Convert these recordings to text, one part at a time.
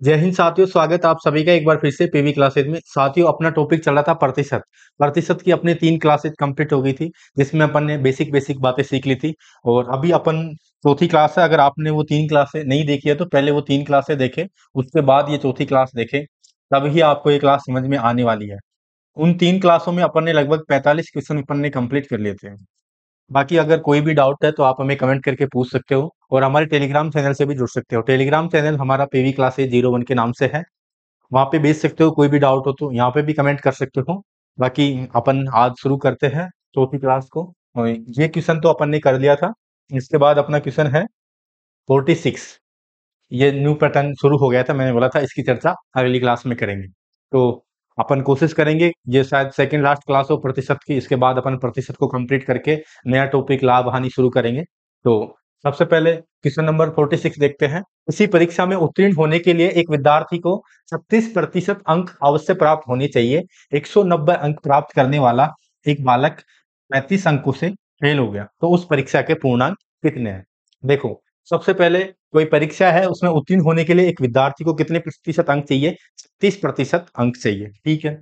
जय हिंद साथियों, स्वागत है आप सभी का एक बार फिर से पीवी क्लासेज में। साथियों, अपना टॉपिक चल रहा था प्रतिशत। प्रतिशत की अपनी 3 क्लासेज कंप्लीट हो गई थी, जिसमें अपन ने बेसिक बेसिक बातें सीख ली थी। और अभी अपन चौथी क्लास है। अगर आपने वो 3 क्लासें नहीं देखी है तो पहले वो 3 क्लासें देखें, उसके बाद ये चौथी क्लास देखें, तभी आपको ये क्लास समझ में आने वाली है। उन 3 क्लासों में अपन ने लगभग 45 क्वेश्चन अपन ने कंप्लीट कर लिए थे। बाकी अगर कोई भी डाउट है तो आप हमें कमेंट करके पूछ सकते हो और हमारे टेलीग्राम चैनल से भी जुड़ सकते हो। टेलीग्राम चैनल हमारा पीवी क्लासेज 01 के नाम से है। वहाँ पे भेज सकते हो, कोई भी डाउट हो तो यहाँ पे भी कमेंट कर सकते हो। बाकी अपन आज शुरू करते हैं चौथी क्लास को। और ये क्वेश्चन तो अपन ने कर लिया था। इसके बाद अपना क्वेश्चन है 46। ये न्यू पैटर्न शुरू हो गया था, मैंने बोला था इसकी चर्चा अगली क्लास में करेंगे। तो अपन कोशिश करेंगे, ये शायद सेकंड लास्ट क्लास हो प्रतिशत की। इसके बाद अपन प्रतिशत को कंप्लीट करके नया टॉपिक लाभ हानि शुरू करेंगे। तो सबसे पहले क्वेश्चन नंबर 46 देखते हैं। इसी परीक्षा में उत्तीर्ण होने के लिए एक विद्यार्थी को 36% अंक अवश्य प्राप्त होने चाहिए। 190 अंक प्राप्त करने वाला एक बालक 35 अंकों से फेल हो गया, तो उस परीक्षा के पूर्णांक कितने हैं? देखो, सबसे पहले कोई परीक्षा है, उसमें उत्तीर्ण होने के लिए एक विद्यार्थी को कितने प्रतिशत अंक चाहिए? 36% अंक चाहिए, ठीक है।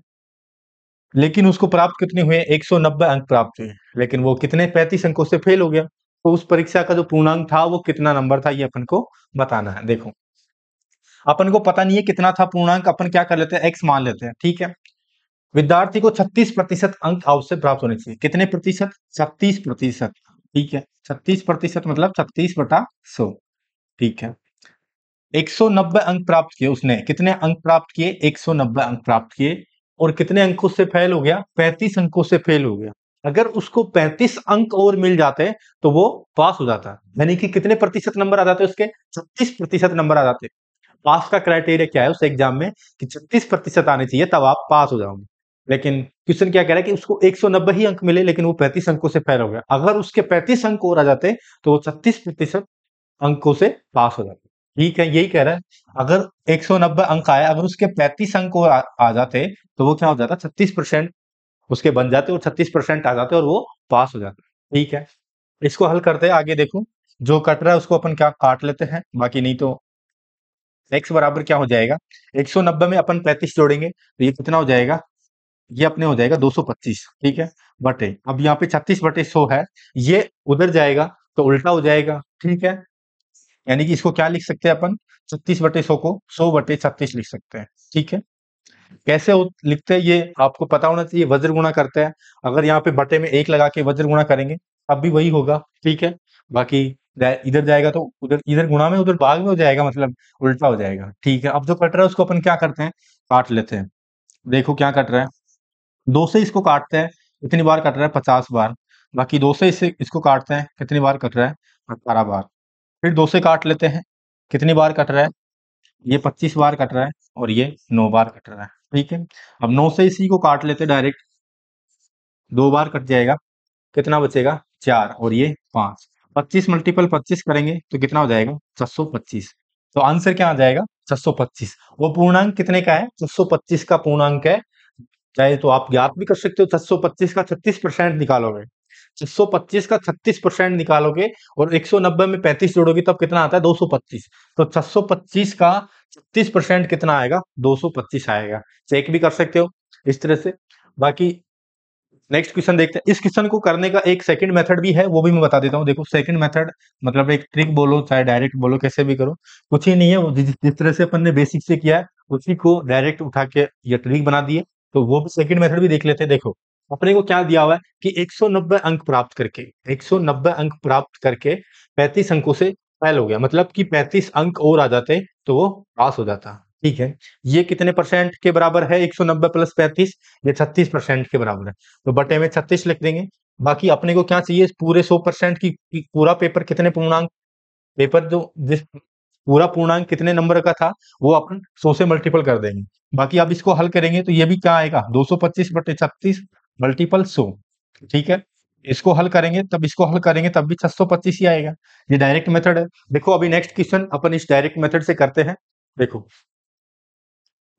लेकिन उसको प्राप्त कितने हुए? 190 अंक प्राप्त हुए, लेकिन वो कितने 35 अंकों से फेल हो गया। तो उस परीक्षा का जो पूर्णांक था वो कितना नंबर था, ये अपन को बताना है। देखो, अपन को पता नहीं है कितना था पूर्णांक, अपन क्या कर लेते हैं, एक्स मान लेते हैं, ठीक है। विद्यार्थी को 36% अंक अवश्य प्राप्त होने चाहिए। कितने प्रतिशत? 36%, ठीक है। 36% मतलब 36/100, ठीक है। 190 अंक प्राप्त किए उसने। कितने अंक प्राप्त किए? 190 अंक प्राप्त किए। और कितने अंकों से फेल हो गया? 35 अंकों से फेल हो गया। अगर उसको 35 अंक और मिल जाते तो वो पास हो जाता। यानी कि कितने प्रतिशत नंबर आ जाते उसके? 36% नंबर आ जाते। पास का क्राइटेरिया क्या है उस एग्जाम में कि 36% आने चाहिए, तब आप पास हो जाओगे। लेकिन क्वेश्चन क्या कह रहा है कि उसको 190 ही अंक मिले, लेकिन वो 35 अंकों से फेल हो गया। अगर उसके 35 अंक और आ जाते तो वो 36% अंकों से पास हो जाते। ठीक है, यही कह रहा है। अगर 190 अंक आए, अगर उसके 35 अंक और आ जाते तो वो क्या हो जाता? 36% उसके बन जाते और 36% आ जाते और वो पास हो जाते। ठीक है, इसको हल करते हैं। आगे देखो, जो कट रहा है उसको अपन क्या काट लेते हैं, बाकी नहीं तो x बराबर क्या हो जाएगा? 190 में अपन 35 जोड़ेंगे तो ये कितना हो जाएगा? ये अपने हो जाएगा 225, ठीक है। बटे, अब यहाँ पे 36/100 है, ये उधर जाएगा तो उल्टा हो जाएगा, ठीक है। यानी कि इसको क्या लिख सकते हैं अपन? 36/100 को 100/36 लिख सकते हैं, ठीक है। कैसे लिखते हैं ये आपको पता होना चाहिए। वज्र गुणा करते हैं, अगर यहाँ पे बटे में 1 लगा के वज्र गुणा करेंगे अब भी वही होगा, ठीक है। बाकी इधर जाएगा तो उधर, इधर गुणा में उधर भाग में हो जाएगा, मतलब उल्टा हो जाएगा, ठीक है। अब जो कट रहा है उसको अपन क्या करते हैं? काट लेते हैं। देखो क्या कट रहा है, 2 से इसको काटते हैं, कितनी बार कट रहा है? 50 बार। बाकी 2 से इसे इसको काटते हैं, कितनी बार कट रहा है? 18 बार। फिर 2 से काट लेते हैं, कितनी बार कट रहा है? ये 25 बार कट रहा है और ये 9 बार कट रहा है, ठीक है। अब 9 से इसी को काट लेते डायरेक्ट, 2 बार कट जाएगा, कितना बचेगा? 4 और ये 5। 25 मल्टीपल 25 करेंगे तो कितना हो जाएगा? 625। तो आंसर क्या आ जाएगा? 625। वो पूर्णांक कितने का है? 625 का पूर्णांक है। चाहे तो आप ज्ञात भी कर सकते हो, 625 का 36% निकालोगे। 625 का 36% निकालोगे और 190 में 35 जोड़ोगे तब कितना आता है? 225। तो 625 का 36% कितना आएगा? 225 आएगा। चेक भी कर सकते हो इस तरह से। बाकी नेक्स्ट क्वेश्चन देखते हैं। इस क्वेश्चन को करने का एक सेकंड मेथड भी है, वो भी मैं बता देता हूँ। देखो, सेकंड मेथड मतलब एक ट्रिक बोलो चाहे डायरेक्ट बोलो, कैसे भी करो, कुछ ही नहीं है। वो जिस तरह से अपन ने बेसिक से किया है उसी को डायरेक्ट उठा के ये ट्रिक बना दिए। तो वो भी सेकंड मेथड भी देख लेते हैं। देखो, अपने को क्या दिया हुआ है कि 190 अंक प्राप्त करके, 190 अंक प्राप्त करके 35 अंकों से फेल हो गया, मतलब कि 35 अंक और आ जाते तो वो पास हो जाता, ठीक है। ये कितने परसेंट के बराबर है? 190 प्लस 35, ये 36% के बराबर है। तो बटे में 36 लिख देंगे। बाकी अपने को क्या चाहिए? पूरे 100% की पूरा पेपर कितने पूर्णांक, पेपर जो जिस पूरा पूर्णांक कितने नंबर का था वो अपन 100 से मल्टीपल कर देंगे। बाकी अब इसको हल करेंगे तो ये भी क्या आएगा? 225/36 मल्टीपल 100, ठीक है। इसको हल करेंगे तब इसको हल करेंगे तब भी 625 ही आएगा। ये डायरेक्ट मेथड है। देखो, अभी नेक्स्ट क्वेश्चन अपन इस डायरेक्ट मेथड से करते हैं। देखो,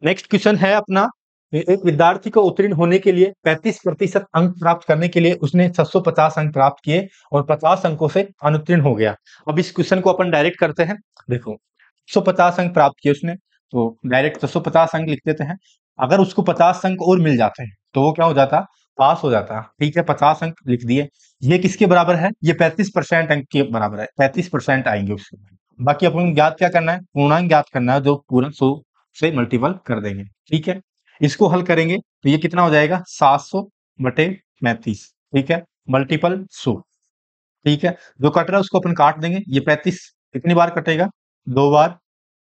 नेक्स्ट क्वेश्चन है अपना, एक विद्यार्थी को उत्तीर्ण होने के लिए 35% अंक प्राप्त करने के लिए उसने 650 अंक प्राप्त किए और 50 अंकों से अनुत्तीर्ण हो गया। अब इस क्वेश्चन को अपन डायरेक्ट करते हैं। देखो, 150 अंक प्राप्त किए उसने, तो डायरेक्ट 650 अंक लिख देते हैं। अगर उसको 50 अंक और मिल जाते हैं तो वो क्या हो जाता, पास हो जाता। ठीक है, 50 अंक लिख दिए। ये किसके बराबर है, ये 35% अंक के बराबर है, 35% आएंगे उसके। बाकी अपन ज्ञात क्या करना है, पूर्णांक ज्ञात करना है जो पूर्ण 100 से मल्टीपल कर देंगे। ठीक है, इसको हल करेंगे तो ये कितना हो जाएगा, 700/35। ठीक है, मल्टीपल 100। ठीक है, जो कट रहा है उसको अपन काट देंगे। ये 35 कितनी बार कटेगा, 2 बार।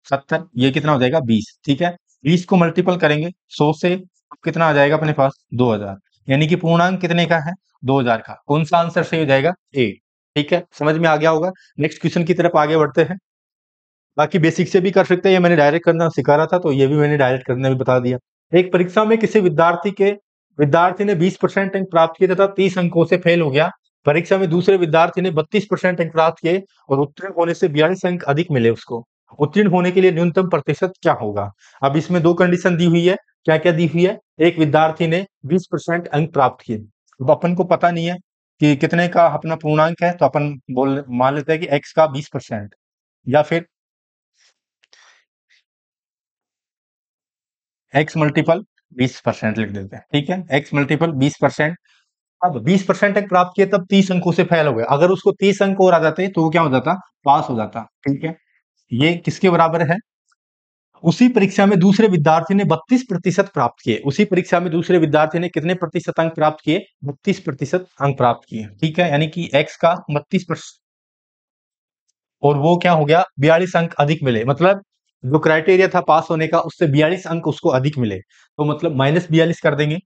70, ये कितना हो जाएगा, 20। ठीक है, 20 को मल्टीपल करेंगे 100 से, अब कितना आ जाएगा अपने पास, 2000। यानी कि पूर्णांक कितने का है, 2000 का। कौन सा आंसर सही हो जाएगा, ए। ठीक है, समझ में आ गया होगा। नेक्स्ट क्वेश्चन की तरफ आगे बढ़ते हैं। बाकी बेसिक से भी कर सकते हैं, ये मैंने डायरेक्ट करना सिखा रहा था तो ये भी मैंने डायरेक्ट करना भी बता दिया। एक परीक्षा में किसी विद्यार्थी ने 20% अंक प्राप्त किए तथा 30 अंकों से फेल हो गया। परीक्षा में दूसरे विद्यार्थी ने 32% अंक प्राप्त किए और उत्तीर्ण होने से 42 अंक अधिक मिले उसको। उत्तीर्ण होने के लिए न्यूनतम प्रतिशत क्या होगा। अब इसमें दो कंडीशन दी हुई है। क्या क्या दी हुई है, एक विद्यार्थी ने 20% अंक प्राप्त किए। अब अपन को पता नहीं है कि कितने का अपना पूर्णांक है, तो अपन बोल मान लेते हैं कि एक्स का 20%, या फिर एक्स मल्टीपल 20% लिख देते हैं। ठीक है, एक्स मल्टीपल 20%। अब 20% तक प्राप्त किए तब 30 अंकों से फेल हो गए। अगर उसको 30 अंक और आ जाते तो वो क्या हो जाता, पास हो जाता। ठीक है, ये किसके बराबर है, उसी परीक्षा में दूसरे विद्यार्थी ने 32% प्राप्त किए। उसी परीक्षा में दूसरे विद्यार्थी ने कितने प्रतिशत अंक प्राप्त किए, 32% अंक प्राप्त किए। ठीक है, यानी कि एक्स का 32% और वो क्या हो गया, 42 अंक अधिक मिले। मतलब जो क्राइटेरिया था पास होने का उससे 42 अंक उसको अधिक मिले, तो मतलब -42 कर देंगे।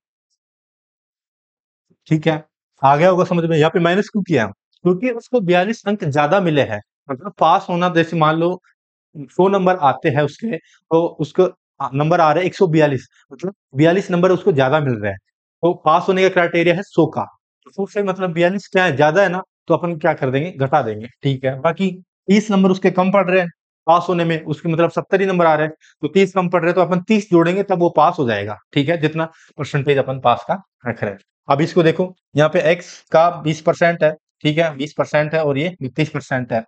ठीक है, आ गया होगा समझ में। यहाँ पे माइनस क्यों किया, क्योंकि उसको 42 अंक ज्यादा मिले हैं। मतलब पास होना, जैसे मान लो 100 नंबर आते हैं उसके, तो उसको नंबर आ रहे हैं 142, मतलब 42 नंबर उसको ज्यादा मिल रहे हैं। तो पास होने का क्राइटेरिया है 100 का, तो 100 से मतलब 42 क्या है, ज्यादा है ना, तो अपन क्या कर देंगे, घटा देंगे। ठीक है, बाकी 30 नंबर उसके कम पड़ रहे हैं पास होने में, उसके मतलब 70 ही नंबर आ रहे हैं, तो 30 कम पड़ रहे हैं, तो अपन 30 जोड़ेंगे तब वो पास हो जाएगा। ठीक है, जितना परसेंटेज अपन पास का रख रहे हैं। अब इसको देखो, यहाँ पे x का 20% है। ठीक है, 20% है और ये 32% है।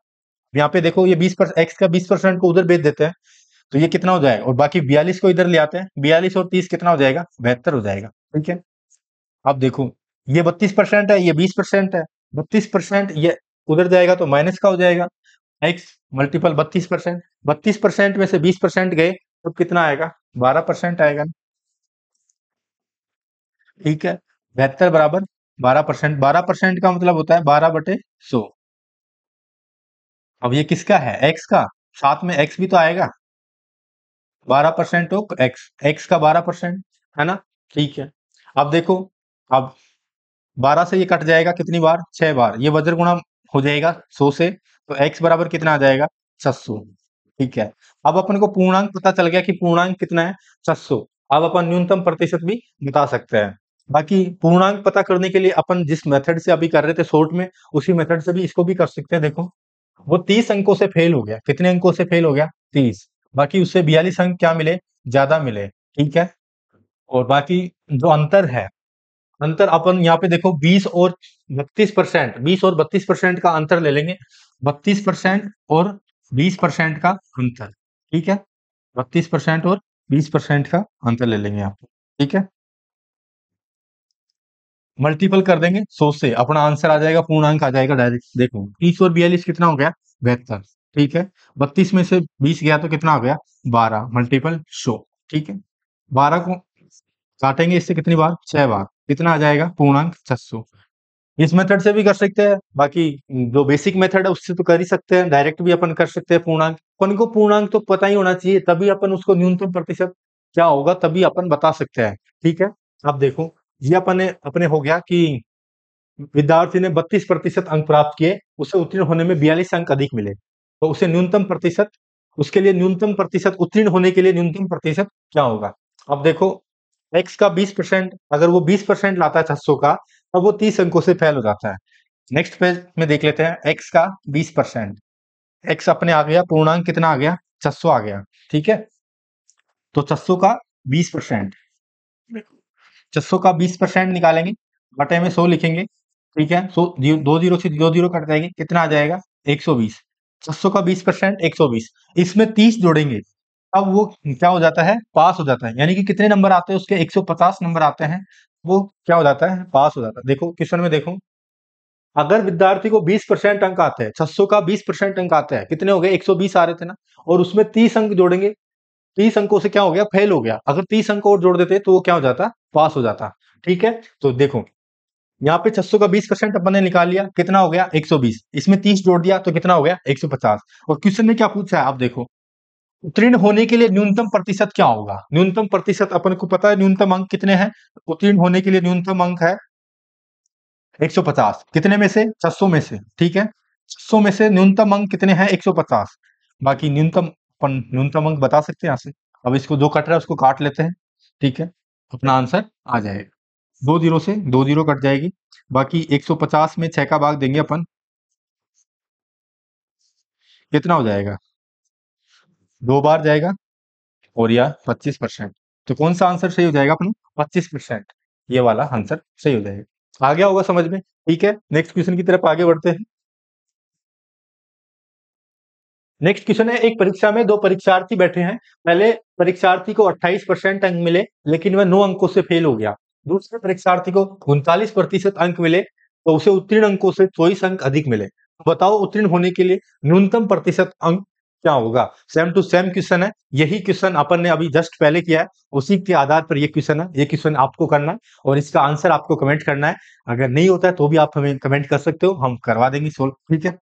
यहाँ पे देखो ये 20% एक्स का 20% को उधर भेज देते हैं तो ये कितना हो जाएगा, और बाकी 42 को इधर ले आते हैं, 42 और 30 कितना हो जाएगा, 72 हो जाएगा। ठीक है, अब देखो ये 32% है, ये 20% है। 32% ये उधर जाएगा तो माइनस का हो जाएगा, एक्स मल्टीपल 32%। 32% में से 20% गए तो कितना आएगा, 12% आएगा। ठीक है, 72 बराबर 12%। 12% का मतलब होता है 12/100। अब ये किसका है, एक्स का, साथ में एक्स भी तो आएगा। 12% तो एक्स, एक्स का 12% है ना। ठीक है, अब देखो, अब 12 से ये कट जाएगा कितनी बार, 6 बार। ये वज्र गुणा हो जाएगा 100 से, तो एक्स बराबर कितना आ जाएगा, 600। ठीक है, अब अपन को पूर्णांक पता चल गया कि पूर्णांक कितना है, 600। अब अपन न्यूनतम प्रतिशत भी बता सकते हैं। बाकी पूर्णांक पता करने के लिए अपन जिस मेथड से अभी कर रहे थे शॉर्ट में, उसी मेथड से भी इसको भी कर सकते हैं। देखो, वो 30 अंकों से फेल हो गया, कितने अंकों से फेल हो गया, 30। बाकी उससे 42 अंक क्या मिले, ज्यादा मिले। ठीक है, और बाकी जो अंतर है, अंतर अपन यहाँ पे देखो 20 और 32% का अंतर ले लेंगे। 32% और 20% का अंतर। ठीक है, 32% और 20% का अंतर ले लेंगे आप। ठीक है, मल्टीपल कर देंगे 100 से, अपना आंसर आ जाएगा, पूर्णांक आ जाएगा डायरेक्ट। देखो 30 और 42 कितना हो गया, 72। ठीक है, 32 में से 20 गया तो कितना हो गया, 12 मल्टीपल 100। ठीक है, 12 को काटेंगे इससे कितनी बार, 6 बार, कितना आ जाएगा, पूर्णांक 600। इस मेथड से भी कर सकते हैं। बाकी जो बेसिक मेथड है उससे तो कर ही सकते हैं, डायरेक्ट भी अपन कर सकते हैं पूर्णांक। अपन को पूर्णांक तो पता ही होना चाहिए, तभी अपन उसको न्यूनतम प्रतिशत क्या होगा तभी अपन बता सकते हैं। ठीक है, अब देखो, ये अपने हो गया कि विद्यार्थी ने 32% अंक प्राप्त किए, उसे उत्तीर्ण होने में 42 अंक अधिक मिले, तो उसे न्यूनतम प्रतिशत, उसके लिए न्यूनतम प्रतिशत, उत्तीर्ण होने के लिए न्यूनतम प्रतिशत क्या होगा। अब देखो, एक्स का 20%, अगर वो 20% लाता है 600 का, तब वो 30 अंकों से फेल हो जाता है। नेक्स्ट पेज में देख लेते हैं, एक्स का 20%, एक्स अपने आ गया, पूर्णांक कितना आ गया, 600 आ गया। ठीक है, तो 600 का 20%, 600 का 20% निकालेंगे, बटे में 100 लिखेंगे। ठीक है, 100, दो जीरो से दो जीरो कट जाएंगे, कितना आ जाएगा, 120। 600 का 20% 120, इसमें 30 जोड़ेंगे, अब वो क्या हो जाता है, पास हो जाता है। यानी कि कितने नंबर आते हैं उसके, 150 नंबर आते हैं, वो क्या हो जाता है, पास हो जाता है। देखो क्वेश्चन में देखो, अगर विद्यार्थी को 20% अंक आते हैं, 600 का 20% अंक आते हैं, कितने हो गए, 120 आ रहे थे ना, और उसमें 30 अंक जोड़ेंगे, 30 अंकों से क्या हो गया, फेल हो गया। अगर 30 अंक और जोड़ देते तो वो क्या हो जाता, पास हो जाता। ठीक है, तो देखो यहाँ पे 600 का 20% अपन ने निकाल लिया, कितना हो गया, 120। इसमें 30 जोड़ दिया तो कितना हो गया, 150। और क्वेश्चन में क्या पूछा है, आप देखो, उत्तीर्ण होने के लिए न्यूनतम प्रतिशत क्या होगा। न्यूनतम प्रतिशत अपन को पता है, न्यूनतम अंक कितने हैं, उत्तीर्ण होने के लिए न्यूनतम अंक है 150। कितने में से, 600 में से। ठीक है, 600 में से न्यूनतम अंक कितने हैं, 150। बाकी न्यूनतम, अपन न्यूनतम अंक बता सकते हैं यहाँ से। अब इसको दो कट रहा है, उसको काट लेते हैं। ठीक है, अपना आंसर आ जाएगा। दो जीरो से दो जीरो कट जाएगी। बाकी 150 में 6 का भाग देंगे अपन, कितना हो जाएगा, दो बार जाएगा, और यह 25%। तो कौन सा आंसर सही हो जाएगा अपना, 25%। ये वाला आंसर सही हो जाएगा। आ गया होगा समझ में। ठीक है, नेक्स्ट क्वेश्चन की तरफ आगे बढ़ते हैं। नेक्स्ट क्वेश्चन है, एक परीक्षा में दो परीक्षार्थी बैठे हैं। पहले परीक्षार्थी को 28% अंक मिले, लेकिन वह 9 अंकों से फेल हो गया। दूसरे परीक्षार्थी को 39% अंक मिले, तो उसे उत्तीर्ण अंकों से 24 अंक अधिक मिले। तो बताओ उत्तीर्ण होने के लिए न्यूनतम प्रतिशत अंक क्या होगा। सेम टू सेम क्वेश्चन है, यही क्वेश्चन अपन ने अभी जस्ट पहले किया है, उसी के आधार पर ये क्वेश्चन है। ये क्वेश्चन आपको करना है और इसका आंसर आपको कमेंट करना है। अगर नहीं होता है तो भी आप हमें कमेंट कर सकते हो, हम करवा देंगे सोल्व। ठीक है,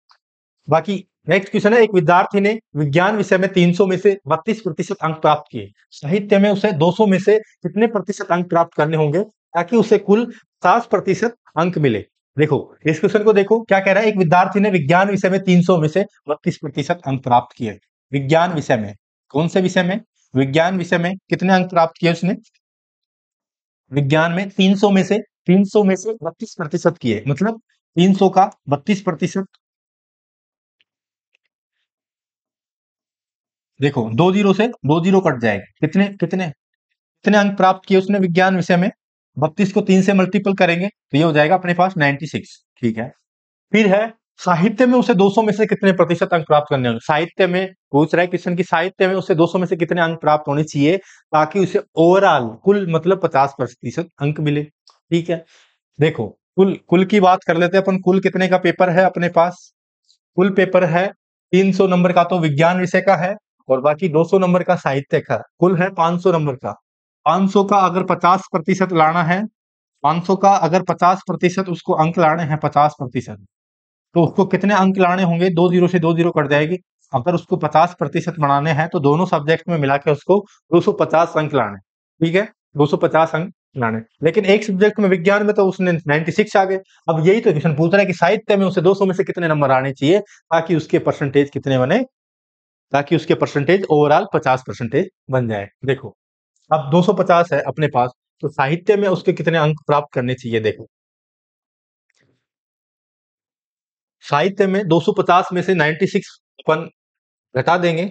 बाकी नेक्स्ट क्वेश्चन है, एक विद्यार्थी ने विज्ञान विषय में 300 में से 32% अंक प्राप्त किए। साहित्य में उसे 200 में से कितने प्रतिशत अंक प्राप्त करने होंगे ताकि उसे कुल 50% अंक मिले। देखो इस क्वेश्चन को देखो, क्या कह रहा है, एक विद्यार्थी ने विज्ञान विषय में 300 में से 32% अंक प्राप्त किए। विज्ञान विषय में, कौन से विषय में, विज्ञान विषय में कितने अंक प्राप्त किए उसने, विज्ञान में 300 में से 32% किए, मतलब 300 का 32%। देखो दो जीरो से दो जीरो कट जाएगा, कितने कितने कितने अंक प्राप्त किए उसने विज्ञान विषय में, 32 को 3 से मल्टीपल करेंगे तो ये हो जाएगा अपने पास 96। ठीक है, फिर है साहित्य में उसे 200 में से कितने प्रतिशत अंक प्राप्त करने होंगे। साहित्य में पूछ रहा है क्वेश्चन की, साहित्य में उसे 200 में से कितने अंक प्राप्त होने चाहिए ताकि उसे ओवरऑल कुल मतलब 50% अंक मिले। ठीक है, देखो कुल कुल की बात कर लेते हैं अपन, कुल कितने का पेपर है अपने पास, कुल पेपर है 300 नंबर का तो विज्ञान विषय का है, और बाकी 200 नंबर का साहित्य का, कुल है 500 नंबर का। 500 का अगर 50% लाना है, 500 का अगर 50% उसको अंक लाने हैं, 50%, तो उसको कितने अंक लाने होंगे, दो जीरो से दो जीरो कट जाएगी। अगर उसको 50% बनाने हैं तो दोनों सब्जेक्ट में मिला के उसको 250 अंक लाने। ठीक है, 250 अंक लाने, लेकिन एक सब्जेक्ट में विज्ञान में तो उसने 96 आ गए। अब यही तो क्वेश्चन पूछ रहा है कि साहित्य में उसे 200 में से कितने नंबर आने चाहिए ताकि उसके परसेंटेज कितने बने, ताकि उसके परसेंटेज ओवरऑल 50% बन जाए। देखो अब 250 है अपने पास, तो साहित्य में उसके कितने अंक प्राप्त करने चाहिए। देखो साहित्य में 250 में से 96 अपन घटा देंगे,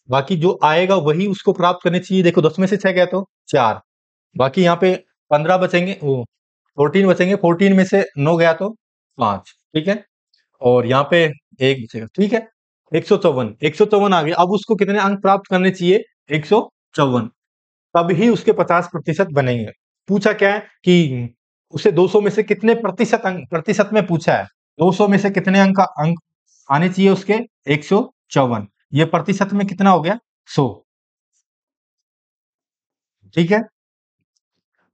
बाकी जो आएगा वही उसको प्राप्त करने चाहिए। देखो 10 में से 6 गया तो 4, बाकी यहाँ पे 15 बचेंगे, वो 14 बचेंगे, 14 में से 9 गया तो 5। ठीक है, और यहाँ पे एक बचेगा। ठीक है, 154, 154 आ गया। अब उसको कितने अंक प्राप्त करने चाहिए, 154, तब ही उसके 50% बनेंगे। पूछा क्या है कि उसे 200 में से कितने प्रतिशत अंक, प्रतिशत में पूछा है, 200 में से कितने अंक आने चाहिए उसके, 154। ये प्रतिशत में कितना हो गया, 100। ठीक है,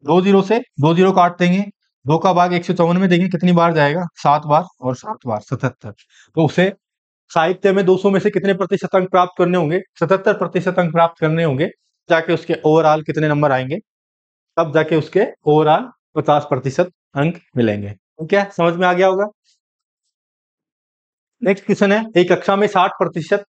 दो जीरो से दो जीरो काट देंगे, दो का भाग 154 में देंगे, कितनी बार जाएगा, 7 बार, और 7 बार 77। तो उसे साहित्य में 200 में से कितने प्रतिशत अंक प्राप्त करने होंगे, 77% अंक प्राप्त करने होंगे, जाके उसके ओवरऑल कितने नंबर आएंगे, तब जाके उसके ओवरऑल 50% अंक मिलेंगे। तो क्या समझ में आ गया होगा। नेक्स्ट क्वेश्चन है, एक कक्षा में 60%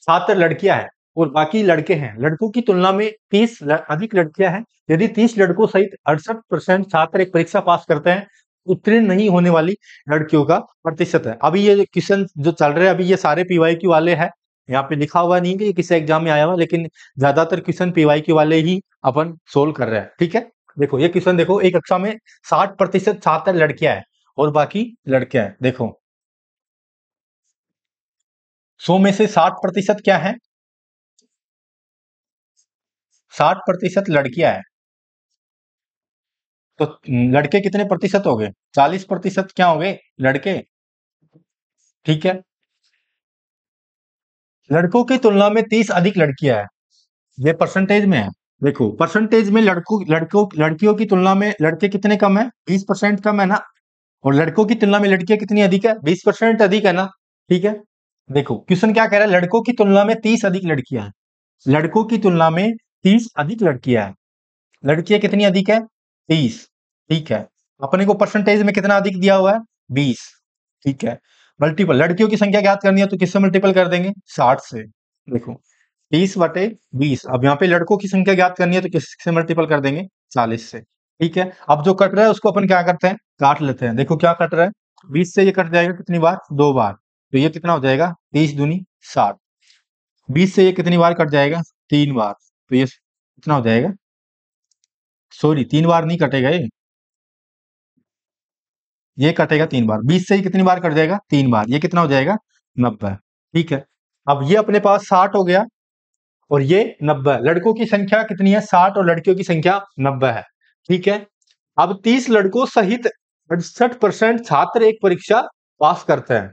छात्र लड़कियां हैं और बाकी लड़के हैं। लड़कों की तुलना में 30 अधिक लड़कियां हैं। यदि 30 लड़कों सहित 68% छात्र एक परीक्षा पास करते हैं, उत्तीर्ण नहीं होने वाली लड़कियों का प्रतिशत है। अभी ये क्वेश्चन जो चल रहे हैं अभी ये सारे पीवाईक्यू वाले हैं। यहाँ पे लिखा हुआ नहीं है कि ये किसी एग्जाम में आया हुआ, लेकिन ज्यादातर क्वेश्चन पीवाईक्यू वाले ही अपन सोल्व कर रहे हैं। ठीक है, देखो ये क्वेश्चन देखो, एक कक्षा में 60% छात्र लड़कियां हैं और बाकी लड़के हैं। देखो 100 में से 60% क्या है, 60% लड़कियां हैं, तो लड़के कितने प्रतिशत हो गए? 40% क्या हो गए? लड़के। ठीक है, लड़कों की तुलना में 30 अधिक लड़कियां हैं, ये परसेंटेज में है। देखो परसेंटेज में लड़कियों की तुलना में लड़के कितने कम है? 20% कम है ना। और लड़कों की तुलना में लड़कियां कितनी अधिक है? 20% अधिक है ना। ठीक है, देखो क्वेश्चन क्या कह रहा है, लड़कों की तुलना में 30 अधिक लड़कियां हैं, लड़कों की तुलना में 30 अधिक लड़कियां हैं, लड़कियां कितनी अधिक है? 30। ठीक है, अपने को परसेंटेज में कितना अधिक दिया हुआ है? 20। ठीक है, मल्टीपल लड़कियों की संख्या ज्ञात करनी है तो किससे मल्टीपल कर देंगे? 60 से। देखो 30/20। अब यहाँ पे लड़कों की संख्या ज्ञात करनी है तो किससे मल्टीपल कर देंगे? 40 से। ठीक है, अब जो कट रहा है उसको अपन क्या करते हैं? काट लेते हैं। देखो क्या कट रहा है, 20 से ये कट जाएगा कितनी बार? 2 बार, तो ये कितना हो जाएगा? 30 दूनी 60। 20 से ये कितनी बार कट जाएगा? 3 बार, तो ये कितना हो जाएगा? सॉरी 3 बार नहीं कटेगा, ये कटेगा 3 बार। 20 से ये कितनी बार कट जाएगा? 3 बार, ये कितना हो जाएगा? 90। ठीक है, अब ये अपने पास 60 हो गया और ये 90। लड़कों की संख्या कितनी है? 60 और लड़कियों की संख्या 90 है। ठीक है, अब 30 लड़कों सहित 68% छात्र एक परीक्षा पास करते हैं।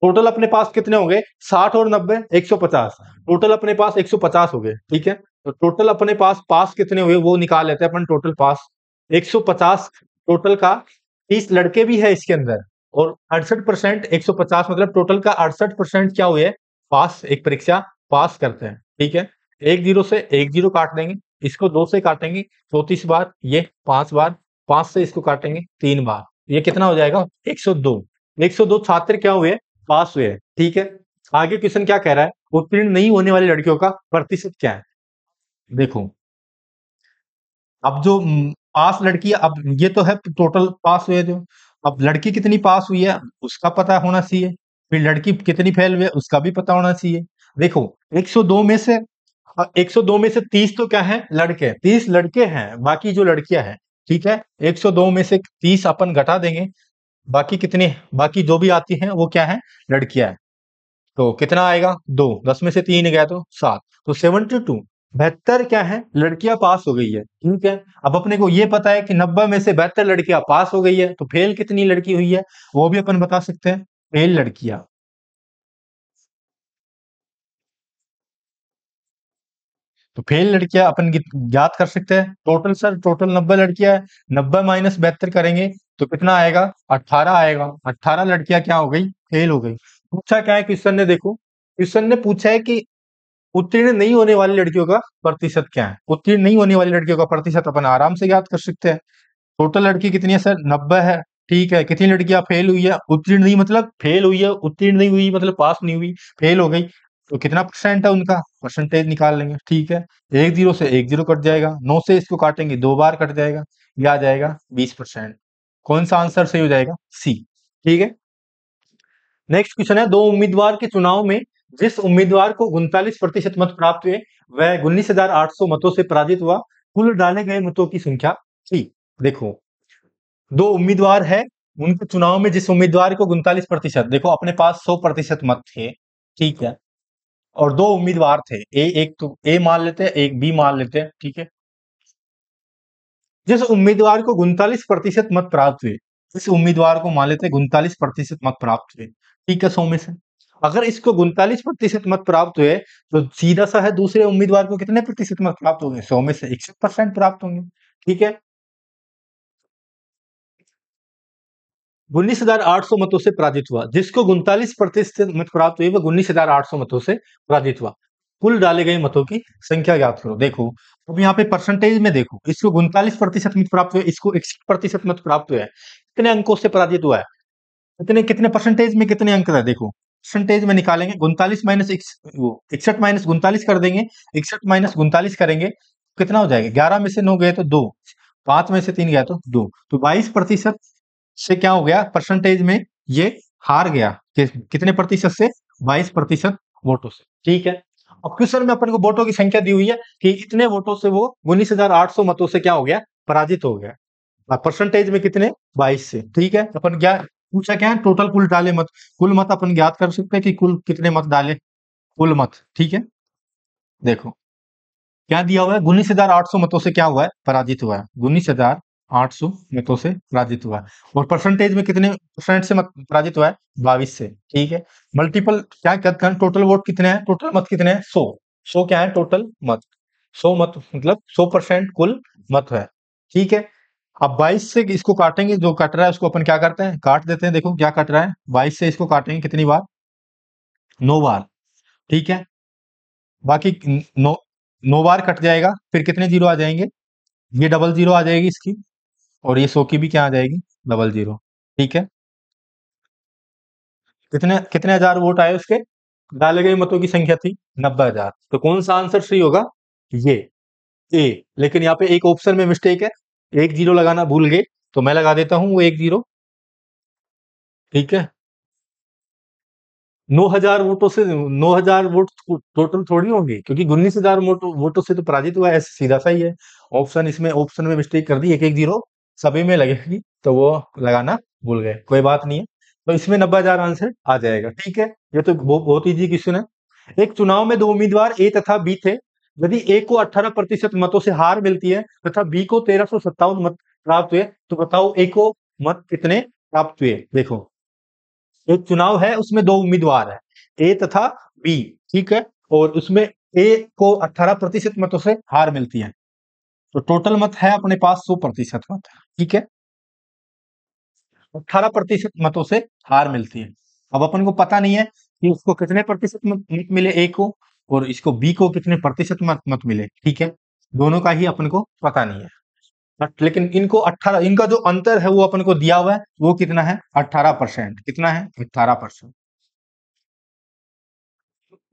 टोटल अपने पास कितने हो गए? 60 और 90 150। टोटल अपने पास 150 हो गए। ठीक है, तो टोटल अपने पास कितने हुए वो निकाल लेते हैं अपन। टोटल पास 150 टोटल का, 30 लड़के भी है इसके अंदर, और 68% 150 मतलब टोटल का 68% क्या हुए? पास, एक परीक्षा पास करते हैं। ठीक है, एक जीरो से एक जीरो काट देंगे, इसको 2 से काटेंगे 34 बार, ये 5 बार, 5 से इसको काटेंगे 3 बार, ये कितना हो जाएगा? 102। 102 छात्र क्या हुए? पास हुए। ठीक है, आगे क्वेश्चन क्या कह रहा है, उत्तीर्ण नहीं होने वाली लड़कियों का प्रतिशत क्या है? देखो अब जो पास लड़की, अब ये तो है टोटल पास हुए जो, अब लड़की कितनी पास हुई है उसका पता होना चाहिए, फिर लड़की कितनी फेल हुई है उसका भी पता होना चाहिए। देखो 102 में से 102 में से 30 तो क्या है? लड़के, 30 लड़के हैं, बाकी जो लड़कियां हैं। ठीक है, 102 में से 30 अपन घटा देंगे, बाकी कितने, बाकी जो भी आती हैं वो क्या है? लड़कियां हैं। तो कितना आएगा? 2, 10 में से 3 गया तो 7, तो 72, 72 क्या है? लड़कियां पास हो गई है। ठीक है, अब अपने को ये पता है कि 90 में से 72 लड़कियां पास हो गई है, तो फेल कितनी लड़की हुई है वो भी अपन बता सकते हैं। फेल लड़कियां, तो फेल लड़कियां अपन ज्ञात कर सकते हैं। टोटल सर, टोटल 90 लड़कियां है, 90 माइनस 72 करेंगे तो कितना आएगा? 18 आएगा। 18 लड़कियां क्या हो गई? फेल हो गई। पूछा क्या है क्वेश्चन ने? देखो क्वेश्चन ने पूछा है कि उत्तीर्ण नहीं होने वाली लड़कियों का प्रतिशत क्या है। उत्तीर्ण नहीं होने वाली लड़कियों का प्रतिशत अपन आराम से ज्ञात कर सकते हैं। टोटल लड़की कितनी है सर? 90 है। ठीक है, कितनी लड़कियां फेल हुई है? उत्तीर्ण नहीं मतलब फेल हुई है, उत्तीर्ण नहीं हुई मतलब पास नहीं हुई, फेल हो गई। तो कितना परसेंट है उनका? परसेंटेज निकाल लेंगे। ठीक है, एक जीरो से एक जीरो कट जाएगा, 9 से इसको काटेंगे 2 बार कट जाएगा, ये आ जाएगा 20%। कौन सा आंसर सही हो जाएगा? सी। ठीक है, नेक्स्ट क्वेश्चन है, दो उम्मीदवार के चुनाव में जिस उम्मीदवार को 39% मत प्राप्त हुए वह 19,800 मतों से पराजित हुआ, कुल डाले गए मतों की संख्या थी। देखो दो उम्मीदवार है, उनके चुनाव में जिस उम्मीदवार को 39%, देखो अपने पास 100% मत थे। ठीक है, और दो उम्मीदवार थे, एक तो ए मान लेते हैं, एक बी मान लेते हैं। ठीक है, जिस उम्मीदवार को 39% मत प्राप्त हुए, इस उम्मीदवार को मान लेते हैं 39% मत प्राप्त हुए। ठीक है, 100 में से अगर इसको 39% मत प्राप्त हुए तो सीधा सा है, दूसरे उम्मीदवार को कितने प्रतिशत मत प्राप्त होंगे? 100 में से 61% प्राप्त होंगे। ठीक है, 19,800 मतों से पराजित हुआ, जिसको 39% मत प्राप्त हुए वह 19,800 मतों से पराजित हुआ। कुल डाले गए मतों की संख्या ज्ञात करो। देखो अब यहाँ पे परसेंटेज में देखो, इसको 39% मत प्राप्त हुए, इसको 61% मत प्राप्त हुए हैं, कितने अंकों से पराजित हुआ है? कितने कितने परसेंटेज में कितने अंक है? देखो परसेंटेज में निकालेंगे, 39 माइनस वो 61 माइनस 39 कर देंगे, 61 माइनस 39 करेंगे कितना हो जाएगा? 11 में से 9 गए तो 2, 5 में से 3 गया तो 2, तो 22% से क्या हो गया? परसेंटेज में ये हार गया। कितने प्रतिशत से? 22% वोटों से। ठीक है, अब क्वेश्चन में अपन को वोटों की संख्या दी हुई है कि इतने वोटों से वो 19,800 मतों से क्या हो गया? पराजित हो गया। परसेंटेज में कितने? 22 से। ठीक है, अपन क्या पूछा? क्या है? टोटल कुल डाले मत, कुल मत अपन ज्ञात कर सकते हैं कि कुल कितने मत डाले, कुल मत। ठीक है, देखो क्या दिया हुआ है, 19,800 मतों से क्या हुआ है, पराजित हुआ है, 19,800 मतों से पराजित हुआ है। और परसेंटेज में कितने परसेंट से मत पराजित हुआ है, 22 से। ठीक है, मल्टीपल क्या कहते हैं, टोटल वोट कितने हैं, टोटल मत कितने हैं, 100 क्या है टोटल मत, 100 मत मतलब 100% कुल मत है। ठीक है, अब 22 से इसको काटेंगे, जो कट रहा है उसको अपन क्या करते हैं, काट देते हैं। देखो क्या कट रहा है, 22 से इसको काटेंगे कितनी बार, 9 बार। ठीक है, बाकी नौ 9 बार कट जाएगा, फिर कितने जीरो आ जाएंगे, ये डबल जीरो आ जाएगी इसकी, और ये 100 की भी क्या आ जाएगी, डबल जीरो। ठीक है, कितने कितने हजार वोट आए उसके, डाले गए मतों की संख्या थी 90,000। तो कौन सा आंसर सही होगा, ये ए। लेकिन यहाँ पे एक ऑप्शन में मिस्टेक है, एक जीरो लगाना भूल गए, तो मैं लगा देता हूँ वो एक जीरो। ठीक है, 9,000 वोटों से 9,000 वोट टोटल थोड़ी होंगे, क्योंकि 19,000 वोटों से तो पराजित हुआ है, ऐसे सीधा सा ही है। ऑप्शन इसमें ऑप्शन में मिस्टेक कर दी, एक एक जीरो सभी में लगेगी, तो वो लगाना भूल गए, कोई बात नहीं है। तो इसमें 90,000 आंसर आ जाएगा। ठीक है, ये तो बहुत इजी क्वेश्चन है। एक चुनाव में दो उम्मीदवार ए तथा बी थे। यदि ए को 18% मतों से हार मिलती है तथा बी को 1357 मत प्राप्त हुए, तो बताओ ए को मत कितने प्राप्त हुए। देखो, एक चुनाव है, उसमें दो उम्मीदवार है, ए तथा बी। ठीक है, और उसमें ए को 18% मतों से हार मिलती है, तो टोटल मत है अपने पास 100% मत। ठीक है, 18% मतों से हार मिलती है। अब अपन को पता नहीं है कि उसको कितने प्रतिशत मत मिले ए को, और इसको बी को कितने प्रतिशत मत मिले। ठीक है, दोनों का ही अपन को पता नहीं है, बट लेकिन इनको 18, इनका जो अंतर है वो अपन को दिया हुआ है, वो कितना है, 18%। कितना है, 18%।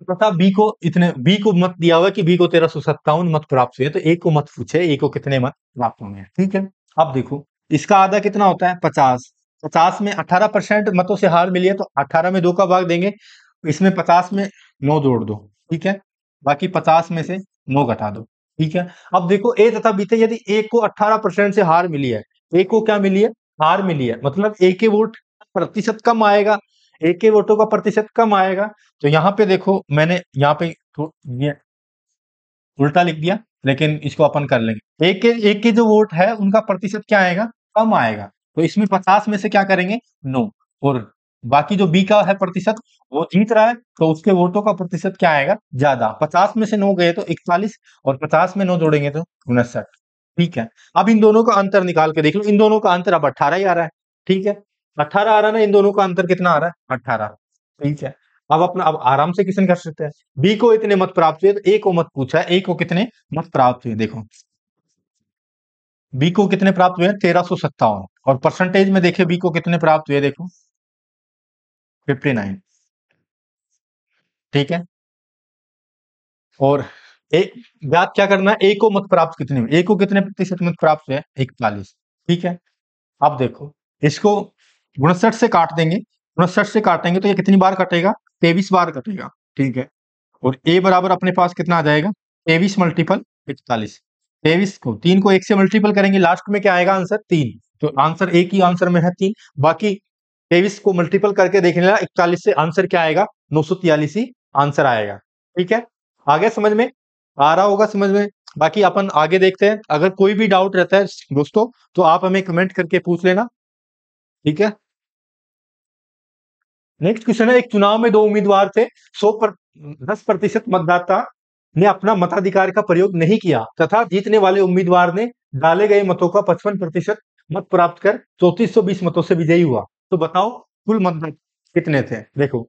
तथा बी को मत दिया हुआ है कि बी को 1357 मत प्राप्त हुए, तो ए को मत पूछे ए को कितने मत प्राप्त होंगे। ठीक है, अब देखो इसका आधा कितना होता है, 50। 50 में 18% मतों से हार मिली है, तो 18 में 2 का भाग देंगे, इसमें 50 में 9 जोड़ दो। ठीक है, बाकी 50 में से 9 घटा दो। ठीक है, अब देखो ए तथा बी थे, यदि ए को 18% से हार मिली है, ए को क्या मिली है, हार मिली है, मतलब ए के वोट प्रतिशत कम आएगा, ए के वोटों का प्रतिशत कम आएगा। तो यहाँ पे देखो मैंने यहाँ पे ये उल्टा लिख दिया, लेकिन इसको अपन कर लेंगे। एक के जो वोट है उनका प्रतिशत क्या आएगा, कम आएगा, तो इसमें 50 में से क्या करेंगे, 9। और बाकी जो बी का है प्रतिशत, वो जीत रहा है, तो उसके वोटों का प्रतिशत क्या आएगा, ज्यादा। 50 में से 9 गए तो 41, और 50 में 9 जोड़ेंगे तो 59। ठीक है, अब इन दोनों का अंतर निकाल के देख लो, इन दोनों का अंतर अब 18 ही आ रहा है। ठीक है, 18 आ रहा है ना, इन दोनों का अंतर कितना आ रहा है, 18। ठीक है, अब आराम से क्वेश्चन कर सकते हैं। बी को इतने मत प्राप्त हुए, तो ए को मत पूछा है, ए को कितने मत प्राप्त हुए। देखो बी को कितने प्राप्त हुए, 1357, और परसेंटेज में देखे बी को कितने प्राप्त हुए, देखो 59। ठीक है, और ए याद क्या करना है, ए को मत प्राप्त कितने हुए, ए को कितने प्रतिशत मत प्राप्त हुए, 41। ठीक है, अब देखो इसको 59 से काट देंगे, 59 से काटेंगे तो ये कितनी बार कटेगा, 23 बार कटेगा। ठीक है, और ए बराबर अपने पास कितना आ जाएगा, 23 मल्टीपल 41। 23 को 3 को 1 से मल्टीपल करेंगे, लास्ट में क्या आएगा आंसर, 3। तो आंसर एक ही आंसर में है 3। बाकी 23 को मल्टीपल करके देख लेना, 41 से आंसर क्या आएगा, 943 ही आंसर आएगा। ठीक है, आ गया समझ में, आ रहा होगा समझ में। बाकी अपन आगे देखते हैं, अगर कोई भी डाउट रहता है दोस्तों, तो आप हमें कमेंट करके पूछ लेना। ठीक है, नेक्स्ट क्वेश्चन है, एक चुनाव में दो उम्मीदवार थे, 10% मतदाता ने अपना मताधिकार का प्रयोग नहीं किया तथा जीतने वाले उम्मीदवार ने डाले गए मतों का 55% मत प्राप्त कर 3420 मतों से विजयी हुआ। तो बताओ कुल मतदाता कितने थे। देखो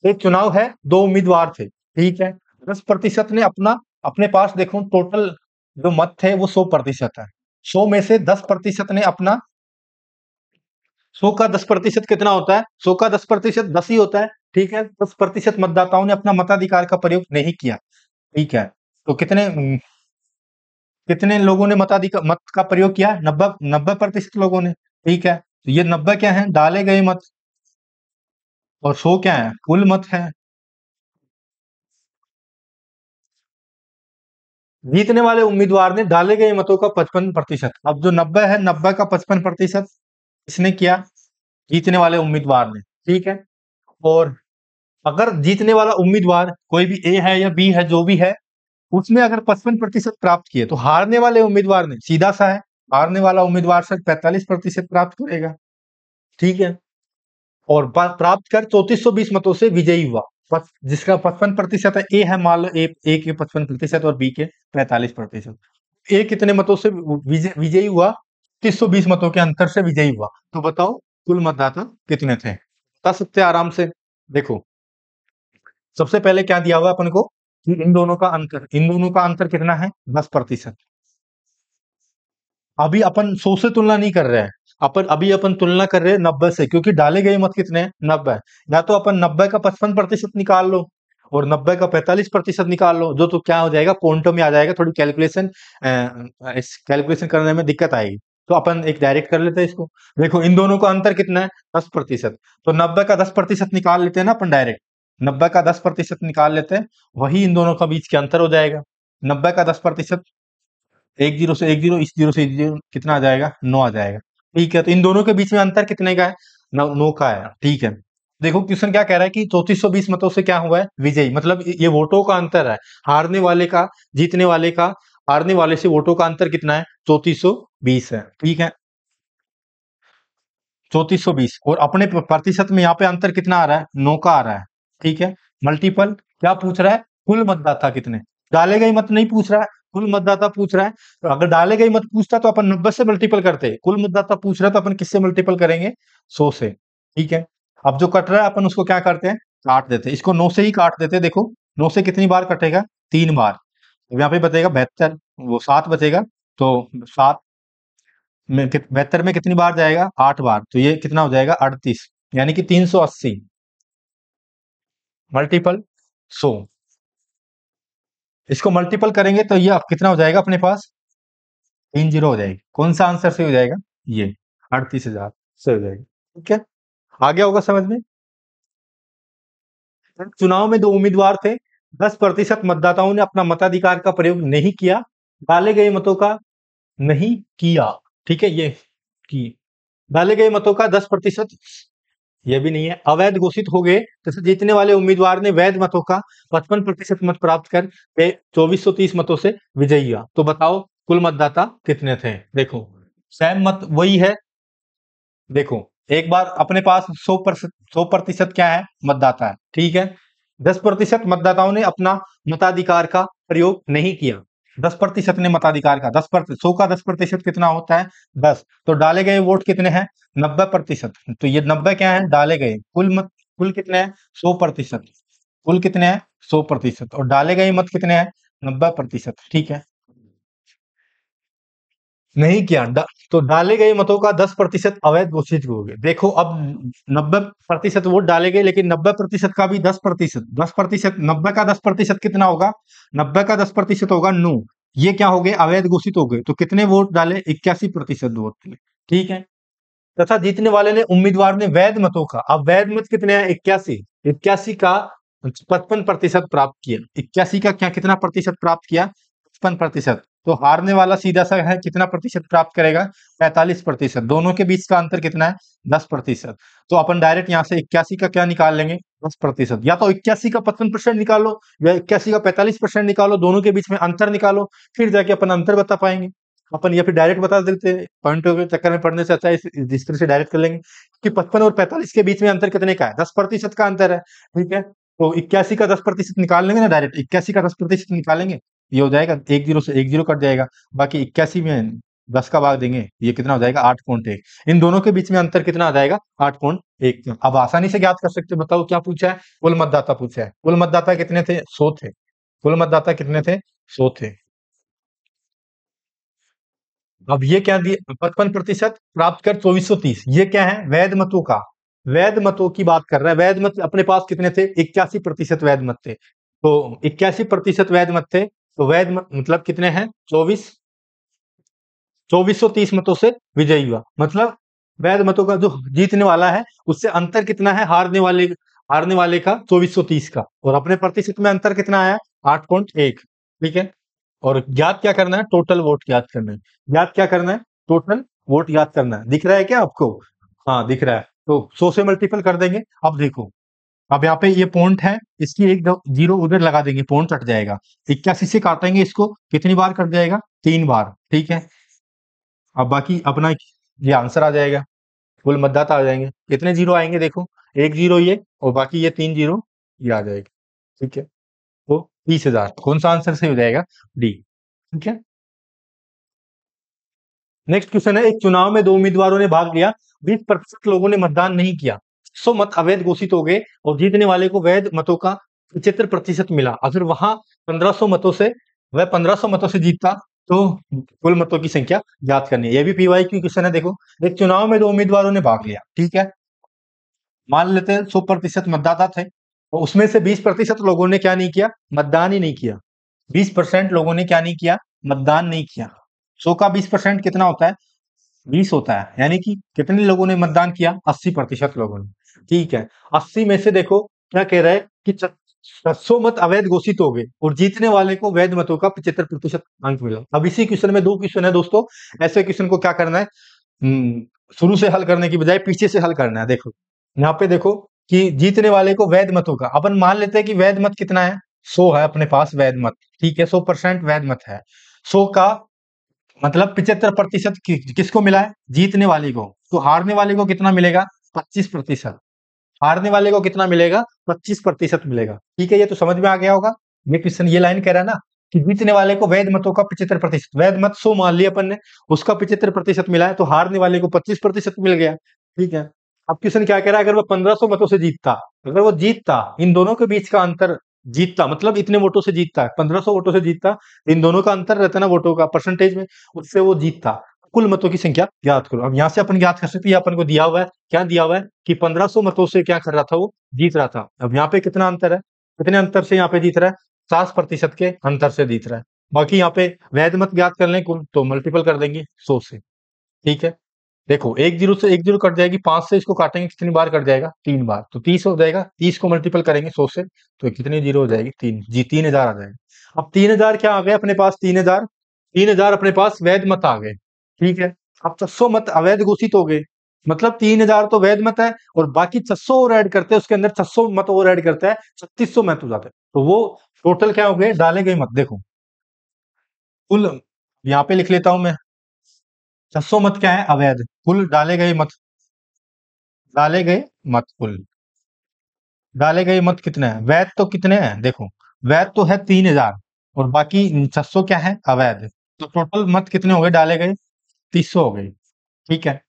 एक चुनाव है, दो उम्मीदवार थे। ठीक है, 10% ने अपने पास देखो टोटल जो मत थे वो 100% है। 100 में से 10% ने अपना, 100 का 10% कितना होता है, 100 का 10% 10 ही होता है। ठीक है, 10% मतदाताओं ने अपना मताधिकार का प्रयोग नहीं किया। ठीक है, तो कितने लोगों ने मत का प्रयोग किया, 90% लोगों ने। ठीक है, तो ये 90 क्या है, डाले गए मत, और 100 क्या है, कुल मत है। जीतने वाले उम्मीदवार ने डाले गए मतों का 55%। अब जो 90 है, 90 का 55% इसने किया, जीतने वाले उम्मीदवार ने। ठीक है, और अगर जीतने वाला उम्मीदवार कोई भी ए है या बी है, जो भी है, उसमें अगर 55% प्राप्त किए तो हारने वाले उम्मीदवार ने, सीधा सा है, हारने वाला उम्मीदवार सिर्फ 45% प्राप्त करेगा। ठीक है। और प्राप्त कर 3420 मतों से विजयी हुआ। जिसका 55% है, ए है, मान लो ए के 55% और बी के 45%। ए कितने मतों से विजयी हुआ? 320 मतों के अंतर से विजयी हुआ। तो बताओ कुल मतदाता कितने थे? बता सकते हैं आराम से। देखो, सबसे पहले क्या दिया हुआ अपन को कि इन दोनों का अंतर कितना है? 10%। अभी अपन 100 से तुलना नहीं कर रहे हैं, अपन तुलना कर रहे हैं 90 से, क्योंकि डाले गए मत कितने हैं? 90। या तो अपन 90 का 55% निकाल लो और 90 का 45% निकाल लो, जो तो क्या हो जाएगा, क्वांटम में आ जाएगा। थोड़ी कैलकुलेशन इस कैलकुलेशन करने में दिक्कत आएगी, तो अपन एक डायरेक्ट कर लेते हैं इसको। देखो, इन दोनों का अंतर कितना है? 10%। तो 90 का 10% निकाल लेते हैं ना अपन डायरेक्ट। 90 का 10% निकाल लेते हैं, वही इन दोनों का बीच के अंतर हो जाएगा। 90 का 10%, एक जीरो से एक जीरो, इस जीरो से इस जीरो, कितना आ जाएगा? 9 आ जाएगा। ठीक है, तो इन दोनों के बीच में अंतर कितने का है? 9 का है। ठीक है। देखो, क्वेश्चन क्या कह रहा है कि 3420 मतों से क्या हुआ है? विजयी। मतलब ये वोटों का अंतर है, हारने वाले का, जीतने वाले का, हारने वाले से वोटों का अंतर कितना है? 3420 है। ठीक है, 3420। और अपने प्रतिशत में यहाँ पे अंतर कितना आ रहा है? 9 का आ रहा है। ठीक है, मल्टीपल क्या पूछ रहा है? कुल मतदाता कितने? डाले गए मत नहीं पूछ रहा है, कुल मतदाता पूछ रहा है। तो अगर डाले गए मत पूछता तो अपन 90 से मल्टीपल करते। कुल मतदाता पूछ रहा है तो अपन किससे मल्टीपल करेंगे? 100 से। ठीक है, अब जो कट रहा है अपन उसको क्या करते हैं? काट देते हैं। इसको 9 से ही काट देते हैं। देखो, 9 से कितनी बार कटेगा? 3 बार। अब यहाँ पे बचेगा 72, वो 7 बचेगा। तो 7 में 72 में कितनी बार जाएगा? 8 बार। तो ये कितना हो जाएगा? 38, यानी कि 380 मल्टीपल 100। इसको मल्टीपल करेंगे तो ये अब कितना हो जाएगा अपने पास? 30 हो जाएगी। कौन सा आंसर सही हो जाएगा? ये 38,000 सही हो जाएगा। ठीक है, आ गया होगा समझ में। चुनाव में दो उम्मीदवार थे, 10% मतदाताओं ने अपना मताधिकार का प्रयोग नहीं किया। डाले गए मतों का नहीं किया। ठीक है, ये की डाले गए मतों का 10%, ये भी नहीं है, अवैध घोषित हो गए। जैसे जीतने वाले उम्मीदवार ने वैध मतों का 55% मत प्राप्त कर 2430 मतों से विजयी हुआ। तो बताओ कुल मतदाता कितने थे? देखो, सैम मत वही है। देखो, एक बार अपने पास 100% क्या है? मतदाता है। ठीक है, 10% मतदाताओं ने अपना मताधिकार का प्रयोग नहीं किया। 10% ने मताधिकार का 10%, 100 का 10% कितना होता है? 10। तो डाले गए वोट कितने हैं? 90%। तो ये 90 क्या है? डाले गए। कुल कितने हैं? 100%। कुल कितने हैं? 100%। और डाले गए मत कितने हैं? 90%। ठीक है, नहीं किया। तो डाले गए मतों का 10% अवैध घोषित हो गए। देखो, अब 90% वोट डाले गए, लेकिन 90% का भी 10%, 10%, 90 का 10% कितना होगा? 90 का 10% होगा 9। ये क्या हो गए? अवैध घोषित हो गए। तो कितने वोट डाले? 81% वोट डाले। ठीक है, तथा जीतने वाले ने उम्मीदवार ने वैध मतों का, अब वैध मत कितने हैं? 81। 81 का 55% प्राप्त किया। 81 का क्या कितना प्रतिशत प्राप्त किया? 55%। तो हारने वाला सीधा सा है, कितना प्रतिशत प्राप्त करेगा? 45%। दोनों के बीच का अंतर कितना है? 10%। तो अपन डायरेक्ट यहाँ से 81 का क्या निकाल लेंगे? 10%। या तो 81 का 55% निकालो, या 81 का 45% निकालो, दोनों के बीच में अंतर निकालो, फिर जाके अपन अंतर बता पाएंगे अपन, या फिर डायरेक्ट बता देते हैं। पॉइंटों के चक्कर में पढ़ने से अच्छा है इस तरह से डायरेक्ट कर लेंगे कि 55 और 45 के बीच में अंतर कितने का है? 10% का अंतर है। ठीक है, तो 81 का 10% निकाल लेंगे ना, डायरेक्ट 81 का 10% निकालेंगे, ये हो जाएगा, एक जीरो से एक जीरो कट जाएगा। बाकी 81 में 10 का भाग देंगे, ये कितना हो जाएगा? 8.1। इन दोनों के बीच में अंतर कितना आ जाएगा? 8.1। अब आसानी से ज्ञात कर सकते हो। बताओ क्या पूछा है? कुल मतदाता पूछा है। कुल मतदाता कितने थे? 100 थे। कुल मतदाता कितने थे? 100 थे। अब ये क्या दिए? 55% प्राप्त कर 2430। ये क्या है? वैध मतों का, वैध मतों की बात कर रहा है। वैध मत अपने पास कितने थे? 81% वैध मत थे। तो 81% वैध मत थे, तो वैध मत मतलब कितने हैं? 2430 मतों से विजयी हुआ। मतलब वैध मतों का जो जीतने वाला है उससे अंतर कितना है? हारने वाले का 2430 का। और अपने प्रतिशत में अंतर कितना आया? 8.1। ठीक है, और ज्ञात क्या करना है? टोटल वोट ज्ञात करना है। ज्ञात क्या करना है? टोटल वोट ज्ञात करना है। दिख रहा है क्या आपको? हाँ, दिख रहा है। तो 100 से मल्टीपल कर देंगे। अब देखो, अब यहाँ पे ये पॉइंट है, इसकी एक जीरो उधर लगा देंगे, पॉइंट कट जाएगा। 81 से काटेंगे इसको, कितनी बार कट जाएगा? 3 बार, ठीक है। अब बाकी अपना ये आंसर आ जाएगा, कुल मतदाता आ जाएंगे। कितने जीरो आएंगे देखो, एक जीरो ये और बाकी ये 3 जीरो ये आ जाएगा, ठीक है। तो 30,000 कौन सा आंसर सही हो जाएगा? डी, ठीक है। नेक्स्ट क्वेश्चन है, एक चुनाव में दो उम्मीदवारों ने भाग लिया, 20% लोगों ने मतदान नहीं किया, 100 मत अवैध घोषित हो गए और जीतने वाले को वैध मतों का 75% मिला। अगर वहां 1500 मतों से वह 1500 मतों से जीतता तो कुल मतों की संख्या ज्ञात करनी है। यह भी पीवाई क्यू क्वेश्चन है। देखो, एक चुनाव में दो उम्मीदवारों ने भाग लिया, ठीक है। मान लेते हैं 100% मतदाता थे, और उसमें से 20% लोगों ने क्या नहीं किया? मतदान ही नहीं किया। 20% लोगों ने क्या नहीं किया? मतदान नहीं किया। 100 का 20% कितना होता है? 20 होता है, यानी कि कितने लोगों ने मतदान किया? 80% लोगों ने, ठीक है। 80 में से देखो क्या कह रहा है कि 700 मत अवैध घोषित हो गए और जीतने वाले को वैध मतों का 75% अंक मिला। अब इसी क्वेश्चन में दो क्वेश्चन है दोस्तों, ऐसे क्वेश्चन को क्या करना है, शुरू से हल करने की बजाय पीछे से हल करना है। देखो यहाँ पे देखो कि जीतने वाले को वैध मतों का, अपन मान लेते हैं कि वैध मत कितना है? 100 है अपने पास वैध मत, ठीक है। 100% वैध मत है। 100 का मतलब 75% किसको मिला है? जीतने वाले को। तो हारने वाले को कितना मिलेगा? 25%। हारने वाले को कितना मिलेगा? 25% मिलेगा, ठीक है। ये तो समझ में आ गया होगा। ये क्वेश्चन, ये लाइन कह रहा है ना कि जीतने वाले को वैध मतों का 75%, वैध मत 100 मान लिया अपन ने, उसका 75% मिला है, तो हारने वाले को 25% मिल गया, ठीक है। अब क्वेश्चन क्या कह रहा है, अगर वो 1500 मतों से जीतता, अगर वो जीतता, इन दोनों के बीच का अंतर जीतता, मतलब इतने वोटों से जीतता है, 1500 वोटों से जीतता, इन दोनों का अंतर रहता है ना वोटों का परसेंटेज में, उससे वो जीतता। कुल मतों की संख्या ज्ञात करो। अब यहाँ से अपन ज्ञात कर सकते हैं, अपन को दिया हुआ है, क्या दिया हुआ है कि 1500 मतों से क्या कर रहा था? वो जीत रहा था। अब यहाँ पे कितना अंतर है? कितने अंतर से यहाँ पे जीत रहा है? 60% के अंतर से जीत रहा है। बाकी यहाँ पे वैध मत ज्ञात कर लें कुल, तो मल्टीपल कर देंगे 100 से, ठीक है। देखो, एक जीरो से एक जीरो कट जाएगी, 5 से इसको काटेंगे कितनी बार कट जाएगा? 3 बार, तो 30 हो जाएगा। 30 को मल्टीपल करेंगे 100 से, तो कितनी जीरो हो जाएगी? 3 जी, 3000 आ जाएगा। अब 3000 क्या आ गए अपने पास? 3000, 3000 अपने पास वैध मत आ गए, ठीक है। अब 600 मत अवैध घोषित हो गए, मतलब 3000 तो वैध मत है और बाकी 600 और ऐड करते हैं, उसके अंदर 600 मत और ऐड करता है, 3600 मत हो जाते हैं। तो वो टोटल क्या हो गए? डाले गए मत। देखो कुल, यहाँ पे लिख लेता हूं मैं, 600 मत क्या है? अवैध। कुल डाले गए मत, डाले गए मत कुल, डाले गए मत कितने हैं? वैध तो कितने हैं? देखो, वैध तो है 3000 और बाकी 600 क्या है? अवैध। तो टोटल मत कितने हो गए डाले गए? 300 हो गए, ठीक है।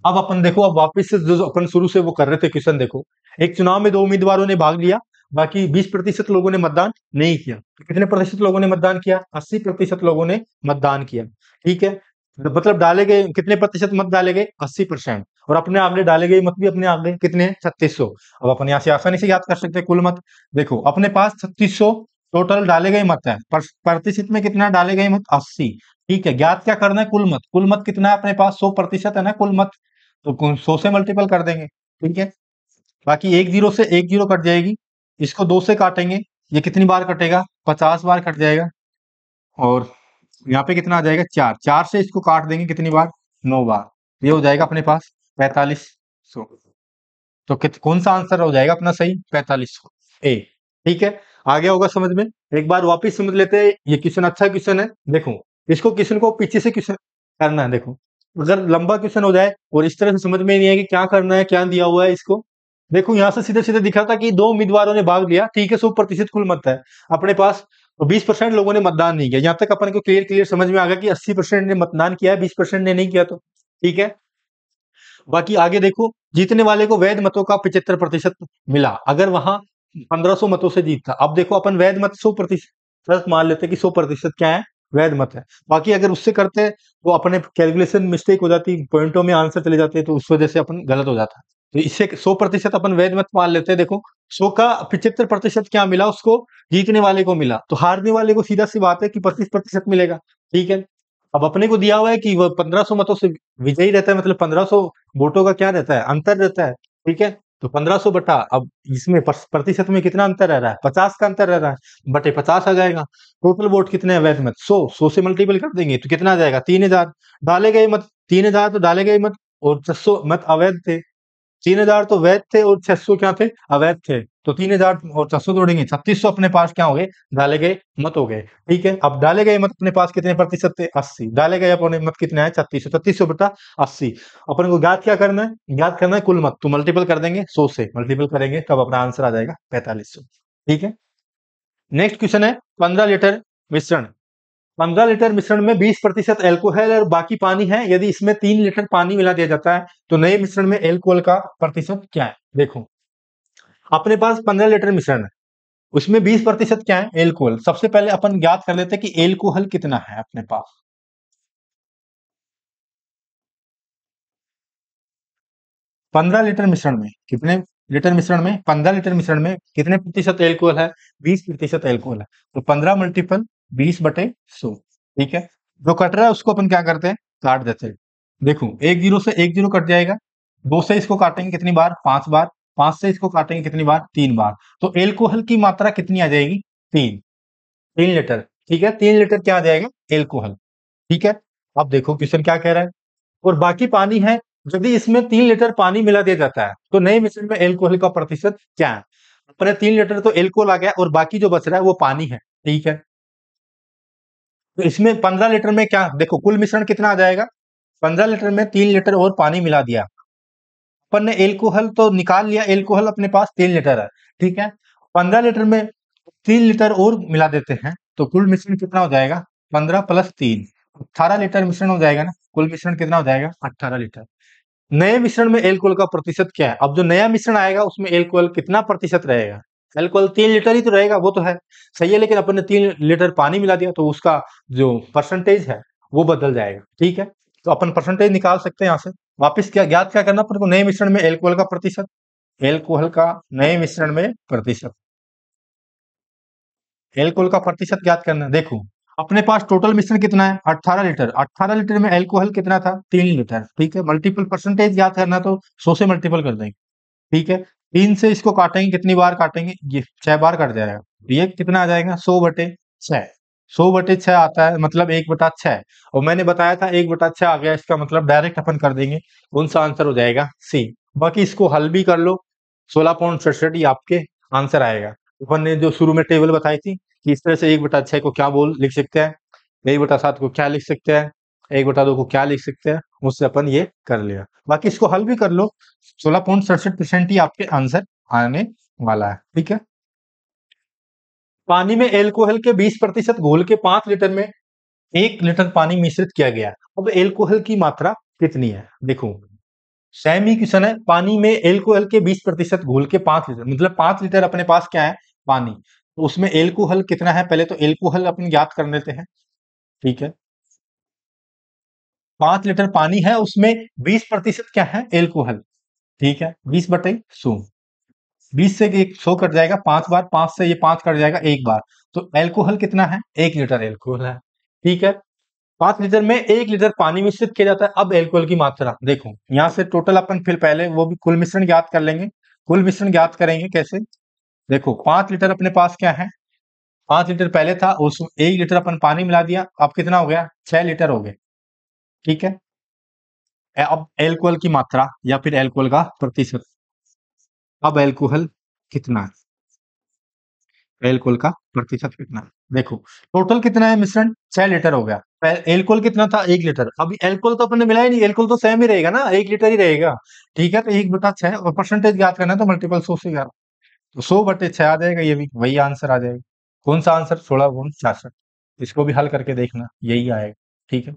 अब अपन देखो, अब वापस से जो अपन शुरू से वो कर रहे थे क्वेश्चन, देखो, एक चुनाव में दो उम्मीदवारों ने भाग लिया, बाकी 20% लोगों ने मतदान नहीं किया। तो कितने प्रतिशत लोगों ने मतदान किया? 80% लोगों ने मतदान किया, ठीक है। तो मतलब डाले गए कितने प्रतिशत मत डाले गए? 80%। और अपने आगे डाले गए मत भी अपने आगे कितने हैं? 3600। अब अपन यहाँ से आसानी से याद कर सकते हैं कुल मत। देखो अपने पास 3600 टोटल डाले गए मत है, प्रतिशत में कितना डाले गए मत? 80, ठीक है। ज्ञात क्या करना है? कुल मत। कुल मत कितना है अपने पास? 100% है ना कुल मत, तो 100 से मल्टीपल कर देंगे, ठीक है। बाकी एक जीरो से एक जीरो कट जाएगी, इसको 2 से काटेंगे, ये कितनी बार कटेगा? 50 बार कट जाएगा। और यहाँ पे कितना आ जाएगा? 4, 4 से इसको काट देंगे कितनी बार? 9 बार। ये हो जाएगा अपने पास 4500। तो कौन सा आंसर हो जाएगा अपना सही? 4500 ए, ठीक है। आ गया होगा समझ में। एक बार वापिस समझ लेते हैं, ये क्वेश्चन अच्छा क्वेश्चन है। देखो, इसको क्वेश्चन को पीछे से क्वेश्चन करना है। देखो, अगर लंबा क्वेश्चन हो जाए और इस तरह से समझ में नहीं है कि क्या करना है, क्या दिया हुआ है इसको, देखो यहाँ से सीधे सीधे दिख रहा था कि दो उम्मीदवारों ने भाग लिया, ठीक है। 100% कुल मत है अपने पास, तो 20% लोगों ने मतदान नहीं किया। यहाँ तक अपन को क्लियर क्लियर समझ में आ गया कि 80% ने मतदान किया है, 20% ने नहीं किया, तो ठीक है। बाकी आगे देखो, जीतने वाले को वैध मतों का 75% मिला, अगर वहां 1500 मतों से जीतता। अब देखो अपन वैध मत 100% मान लेते हैं कि 100% क्या है? वैध मत है। बाकी अगर उससे करते तो अपने कैलकुलेशन मिस्टेक हो जाती, पॉइंटों में आंसर चले जाते, तो उस वजह से अपन गलत हो जाता। तो इससे 100% अपन वैध मत मान लेते हैं। देखो, 100 का 75% क्या मिला उसको? जीतने वाले को मिला, तो हारने वाले को सीधा सी बात है कि 25% मिलेगा, ठीक है। अब अपने को दिया हुआ है कि वो 1500 मतों से विजयी रहता है, मतलब 1500 वोटों का क्या रहता है? अंतर रहता है, ठीक है। तो 1500 बटा, अब इसमें प्रतिशत में कितना अंतर रह रहा है? 50 का अंतर रह रहा है, बटे 50 आ जाएगा। टोटल वोट कितने हैं वैध मत? 100 से मल्टीपल कर देंगे तो कितना आ जाएगा? 3000। डाले गए मत 3000, तो डाले गए मत और 600 मत अवैध थे, 3000 तो वैध थे और 600 क्या थे, अवैध थे। तो 3000 और 600 जोड़ेंगे, 3600 अपने पास क्या हो गए, डाले गए मत हो गए। ठीक है, अब डाले गए मत अपने पास कितने प्रतिशत थे, 80। डाले गए अपने मत कितने आए, 3600। 3600 बटा 80। अपन को ज्ञात क्या करना है, ज्ञात करना है कुल मत। तो मल्टीपल कर देंगे, 100 से मल्टीपल करेंगे तब अपना आंसर आ जाएगा 4500। ठीक है, नेक्स्ट क्वेश्चन है 15 लीटर मिश्रण। 15 लीटर मिश्रण में 20% एल्कोहल और बाकी पानी है। यदि इसमें 3 लीटर पानी मिला दिया जाता है तो नए मिश्रण में एल्कोहल का प्रतिशत क्या है। देखो, अपने पास 15 लीटर मिश्रण है, उसमें 20% क्या है, एल्कोहल। सबसे पहले अपन ज्ञात कर लेते हैं कि एल्कोहल कितना है अपने पास। 15 लीटर मिश्रण में कितने लीटर मिश्रण में, 15 लीटर मिश्रण में कितने प्रतिशत एल्कोहल है, 20% एल्कोहल है। तो 15 मल्टीपल 20/100। ठीक है, जो कट रहा है उसको अपन क्या करते हैं, काट देते हैं। देखो, एक जीरो से एक जीरो कट जाएगा, दो से इसको काटेंगे कितनी बार, 5 बार। 5 से इसको काटेंगे कितनी बार, 3 बार। तो एल्कोहल की मात्रा कितनी आ जाएगी, 3 लीटर। ठीक है, 3 लीटर क्या आ जाएगा, एल्कोहल। ठीक है, अब देखो क्वेश्चन क्या कह रहा है। और बाकी पानी है, यदि इसमें 3 लीटर पानी मिला दिया जाता है तो नए मिश्रण में एल्कोहल का प्रतिशत क्या है। अपने 3 लीटर तो एल्कोहल आ गया और बाकी जो बच रहा है वो पानी है। ठीक है, तो इसमें 15 लीटर में क्या, देखो कुल मिश्रण कितना आ जाएगा, 15 लीटर में 3 लीटर और पानी मिला दिया। अपन ने एल्कोहल तो निकाल लिया, एल्कोहल अपने पास 3 लीटर है। ठीक है, 15 लीटर में 3 लीटर और मिला देते हैं तो कुल मिश्रण कितना हो जाएगा, 15 + 3, 18 लीटर मिश्रण हो जाएगा ना। कुल मिश्रण कितना हो जाएगा, 18 लीटर। नए मिश्रण में एल्कोहल का प्रतिशत क्या है। अब जो नया मिश्रण आएगा उसमें एल्कोहल कितना प्रतिशत रहेगा, एल्कोहल 3 लीटर ही तो रहेगा, वो तो है सही है, लेकिन अपन ने 3 लीटर पानी मिला दिया तो उसका जो परसेंटेज है वो बदल जाएगा। ठीक है, तो अपन परसेंटेज निकाल सकते हैं यहाँ से। वापिस क्या ज्ञात क्या करना अपन को, नए मिश्रण में एल्कोहल का प्रतिशत, एल्कोहल का नए मिश्रण में प्रतिशत, एल्कोहल का प्रतिशत ज्ञात करना है। देखो, अपने पास टोटल मिश्रण कितना है, 18 लीटर। 18 लीटर में एल्कोहल कितना था, 3 लीटर। ठीक है, मल्टीपल परसेंटेज ज्ञात करना तो 100 से मल्टीपल कर देंगे। ठीक है, 3 से इसको काटेंगे कितनी बार काटेंगे, ये 6 बार कट जाएगा। ये कितना आ जाएगा, 100/6। 100/6 आता है, मतलब 1/6। और मैंने बताया था 1/6 आ गया, इसका मतलब डायरेक्ट अपन कर देंगे, कौन सा आंसर हो जाएगा, सी। बाकी इसको हल भी कर लो, 16.67 ये आपके आंसर आएगा। अपन ने जो शुरू में टेबल बताई थी कि इस तरह से 1/6 को क्या बोल लिख सकते हैं, 1/7 को क्या लिख सकते हैं, 1/2 को क्या लिख सकते हैं, उससे अपन ये कर लिया। बाकी इसको हल भी कर लो, 16.67% ही आपके आंसर आने वाला है। ठीक है, पानी में एल्कोहल के 20% घोल के 5 लीटर में 1 लीटर पानी मिश्रित किया गया। अब एल्कोहल की मात्रा कितनी है, देखो सेम ही क्वेश्चन है। पानी में एल्कोहल के 20% घोल के 5 लीटर, मतलब 5 लीटर अपने पास क्या है, पानी। तो उसमें एल्कोहल कितना है, पहले तो एल्कोहल अपन ज्ञात कर लेते हैं। ठीक है, 5 लीटर पानी है, उसमें 20% क्या है, एल्कोहल। ठीक है, 20/100, 20 से एक 100 कट जाएगा 5 बार, 5 से ये 5 कट जाएगा 1 बार। तो एल्कोहल कितना है, 1 लीटर एल्कोहल है। ठीक है, 5 लीटर में 1 लीटर पानी मिश्रित किया जाता है। अब एल्कोहल की मात्रा देखो, यहाँ से टोटल अपन फिर पहले वो भी कुल मिश्रण ज्ञात कर लेंगे। कुल मिश्रण ज्ञात करेंगे कैसे, देखो 5 लीटर अपने पास क्या है, 5 लीटर पहले था, उस 1 लीटर अपन पानी मिला दिया, अब कितना हो गया, 6 लीटर हो गए। ठीक है, अब एल्कोहल की मात्रा या फिर एल्कोहल का प्रतिशत। अब एल्कोहल कितना है, एल्कोहल का प्रतिशत कितना है। देखो, टोटल कितना है मिश्रण, 6 लीटर हो गया। एल्कोहल कितना था, 1 लीटर। अभी एल्कोहल तो अपने मिला ही नहीं, एल्कोहल तो सेम ही रहेगा ना, 1 लीटर ही रहेगा। ठीक है, तो 1/6 और परसेंटेज ज्ञात करना है तो मल्टीपल 100 से 11, तो 100/6 आ जाएगा, ये भी वही आंसर आ जाएगा। कौन सा आंसर, 16/66। इसको भी हल करके देखना, यही आएगा। ठीक है,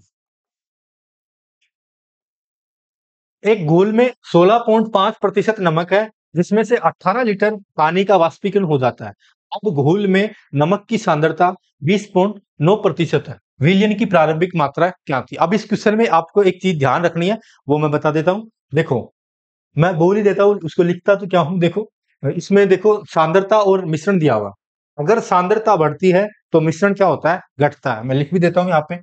एक घोल में 16.5% नमक है, जिसमें से 18 लीटर पानी का वाष्पीकरण हो जाता है। अब घोल में नमक की सांद्रता 20.9% है। विलयन की प्रारंभिक मात्रा क्या थी। अब इस क्वेश्चन में आपको एक चीज ध्यान रखनी है, वो मैं बता देता हूं। देखो, मैं बोल ही देता हूं, उसको लिखता तो क्या हूं। देखो, इसमें देखो सांद्रता और मिश्रण दिया हुआ। अगर सांद्रता बढ़ती है तो मिश्रण क्या होता है, घटता है। मैं लिख भी देता हूं यहाँ पे,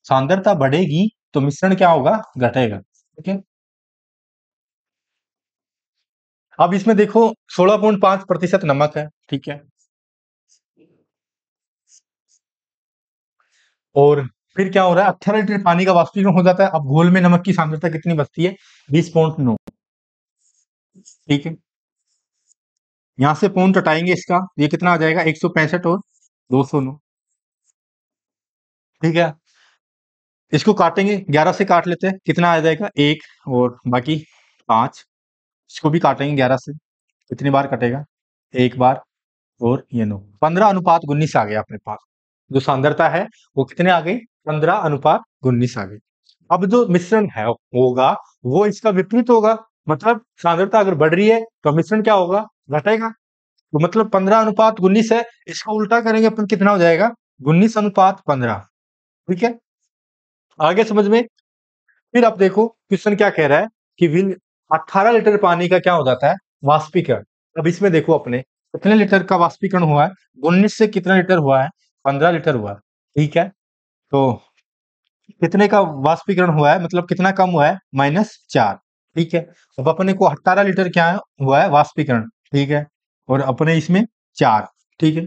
सांद्रता बढ़ेगी तो मिश्रण क्या होगा, घटेगा। ठीक है, अब इसमें देखो 16.5% नमक है। ठीक है, और फिर क्या हो रहा है, 18 लीटर पानी का वाष्पीकरण हो जाता है। अब घोल में नमक की सांद्रता कितनी बचती है, 20.9। ठीक है, यहाँ से पॉइंट हटाएंगे इसका, ये कितना आ जाएगा, 165 और 209। ठीक है, इसको काटेंगे, 11 से काट लेते हैं, कितना आ जाएगा, एक, और बाकी 5। इसको भी काटेंगे 11 से, कितनी बार कटेगा, एक बार, और ये 9, 15:19 आ गया अपने पास। जो सांद्रता है वो कितने आ गई, 15:19 आ गई। अब जो मिश्रण है होगा वो इसका विपरीत होगा, मतलब सांद्रता अगर बढ़ रही है तो मिश्रण क्या होगा, घटेगा। तो मतलब 15:19 है, इसको उल्टा करेंगे अपन, कितना हो जाएगा, 19:15। ठीक है, आगे समझ में। फिर आप देखो क्वेश्चन क्या कह रहा है कि विल 18 लीटर पानी का क्या हो जाता है, वाष्पीकरण। अब इसमें देखो अपने कितने लीटर का वाष्पीकरण हुआ है, 19 से कितना लीटर हुआ है, 15 लीटर हुआ है। ठीक है, तो कितने का वाष्पीकरण हुआ है, मतलब कितना कम हुआ है, -4। ठीक है, अब अपने को 18 लीटर क्या हुआ है, वाष्पीकरण। ठीक है, और अपने इसमें 4। ठीक है,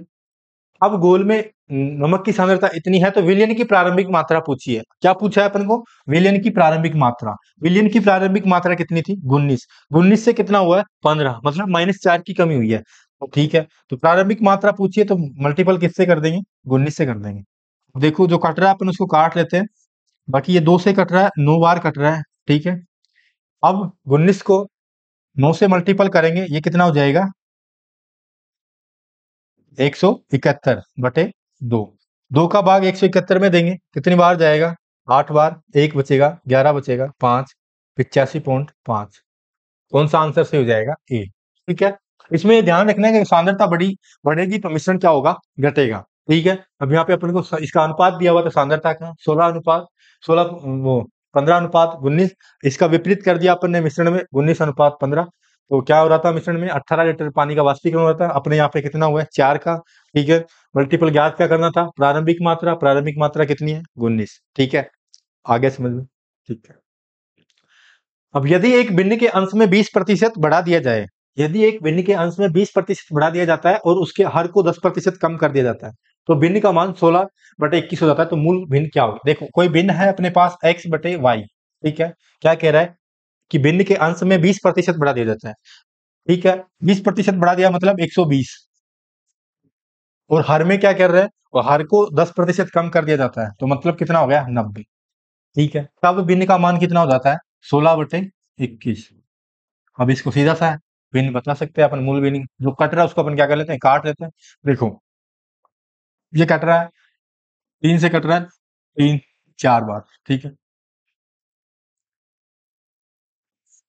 अब घोल में नमक की सांद्रता इतनी है, तो विलयन की प्रारंभिक मात्रा पूछी है। क्या पूछा है अपन को, विलयन की प्रारंभिक मात्रा। विलयन की प्रारंभिक मात्रा कितनी थी, 19। 19 से कितना हुआ है, 15, मतलब -4 की कमी हुई है। तो ठीक है, तो प्रारंभिक मात्रा पूछी है तो मल्टीपल किससे कर देंगे, 19 से कर देंगे। देखो जो कट रहा है अपन उसको काट लेते हैं, बाकी ये 2 से कट रहा है, 9 बार कट रहा है। ठीक है, अब 19 को 9 से मल्टीपल करेंगे, ये कितना हो जाएगा, 171/2। 2 का भाग 171 में देंगे, कितनी बार जाएगा, 8 बार, 1 बचेगा, 11 बचेगा, 5, 85.5। कौन सा आंसर सही हो जाएगा, ए। ठीक है, इसमें ध्यान रखना है कि सांद्रता बढ़ेगी तो मिश्रण क्या होगा, घटेगा। ठीक है, अब यहाँ पे अपन को इसका अनुपात दिया हुआ था सांद्रता का, 16 वो 15:19। इसका विपरीत कर दिया अपन ने मिश्रण में, 19:15। तो क्या हो रहा था, मिश्रण में 18 लीटर पानी का वाष्पीकरण हो रहा था, अपने यहाँ पे कितना हुआ है, 4 का। ठीक है, मल्टीपल ज्ञात क्या करना था, प्रारंभिक मात्रा। प्रारंभिक मात्रा कितनी है, 19। ठीक है, आगे समझ में। ठीक है, अब यदि एक भिन्न के अंश में 20% बढ़ा दिया जाए, यदि एक भिन्न के अंश में 20% बढ़ा दिया जाता है और उसके हर को 10% कम कर दिया जाता है, तो भिन्न का मान 16/21 हो जाता है। तो मूल भिन्न क्या होगा, देखो कोई भिन्न है अपने पास x/y। ठीक है, क्या कह रहा है कि भिन्न के अंश में 20% बढ़ा दिया जाता है। ठीक है, 20% बढ़ा दिया मतलब 120, और हर में क्या कर रहा है, और हर को 10% कम कर दिया जाता है, तो मतलब कितना हो गया, 90। ठीक है, तब भिन्न का मान कितना हो जाता है, 16/21। अब इसको सीधा सा है, भिन्न बता सकते हैं अपन, मूल भिन्न जो कट रहा है उसको अपन क्या कर लेते हैं, काट लेते हैं। देखो ये कट रहा है, 3 से कट रहा है, 3 4 बार। ठीक है,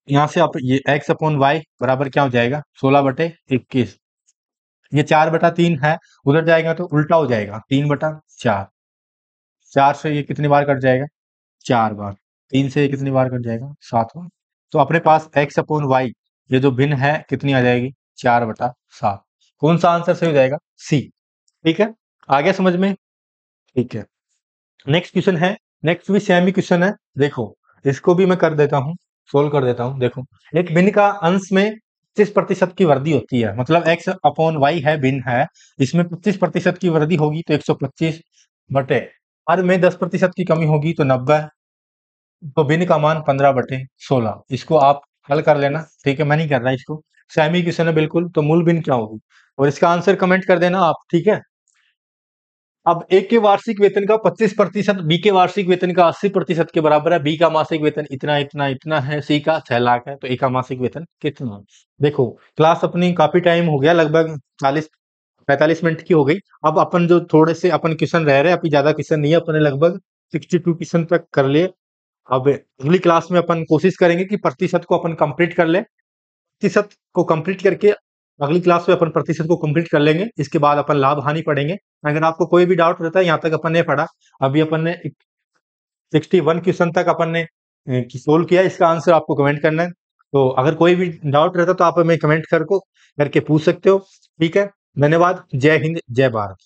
यहाँ से आप ये x/y बराबर क्या हो जाएगा, 16/21। ये 4/3 है, उधर जाएगा तो उल्टा हो जाएगा, 3/4। 4 से ये कितनी बार कट जाएगा, 4 बार। 3 से ये कितनी बार कट जाएगा, 7 बार। तो अपने पास x/y ये जो भिन्न है कितनी आ जाएगी, 4/7। कौन सा आंसर सही हो जाएगा, सी। ठीक है, आगे समझ में। ठीक है, नेक्स्ट क्वेश्चन है, नेक्स्ट भी सेम ही क्वेश्चन है। देखो इसको भी मैं कर देता हूँ, सोल्व कर देता हूँ। देखो एक भिन्न का अंश में 25% की वृद्धि होती है, मतलब x/y है, भिन्न है, इसमें 25% की वृद्धि होगी तो 125 बटे, हर में 10% की कमी होगी तो 90। तो भिन्न का मान 15/16। इसको आप हल कर लेना। ठीक है, मैं नहीं कर रहा इसको, सेमी क्वेश्चन है बिल्कुल। तो मूल भिन्न क्या होगी, और इसका आंसर कमेंट कर देना आप। ठीक है, अब ए के वार्षिक वेतन का 25%, बी के वार्षिक वेतन का 80% के बराबर है। बी का मासिक वेतन इतना इतना इतना है, सी का 6 लाख है, तो ए का मासिक वेतन कितना है। देखो क्लास अपनी काफी टाइम हो गया, लगभग 40-45 मिनट की हो गई। अब अपन जो थोड़े से अपन क्वेश्चन रह रहे हैं, अभी ज्यादा क्वेश्चन नहीं है, अपन ने लगभग 62 क्वेश्चन तक कर लिए। अब अगली क्लास में अपन कोशिश करेंगे कि प्रतिशत को अपन कंप्लीट कर ले, प्रतिशत को कंप्लीट करके अगली क्लास में अपन प्रतिशत को कंप्लीट कर लेंगे। इसके बाद अपन लाभ हानि पढ़ेंगे। अगर आपको कोई भी डाउट रहता है, यहाँ तक अपन ने पढ़ा, अभी अपन ने 61 क्वेश्चन तक अपन ने सोल्व किया, इसका आंसर आपको कमेंट करना है। तो अगर कोई भी डाउट रहता है तो आप हमें कमेंट करके पूछ सकते हो। ठीक है, धन्यवाद, जय हिंद, जय भारत।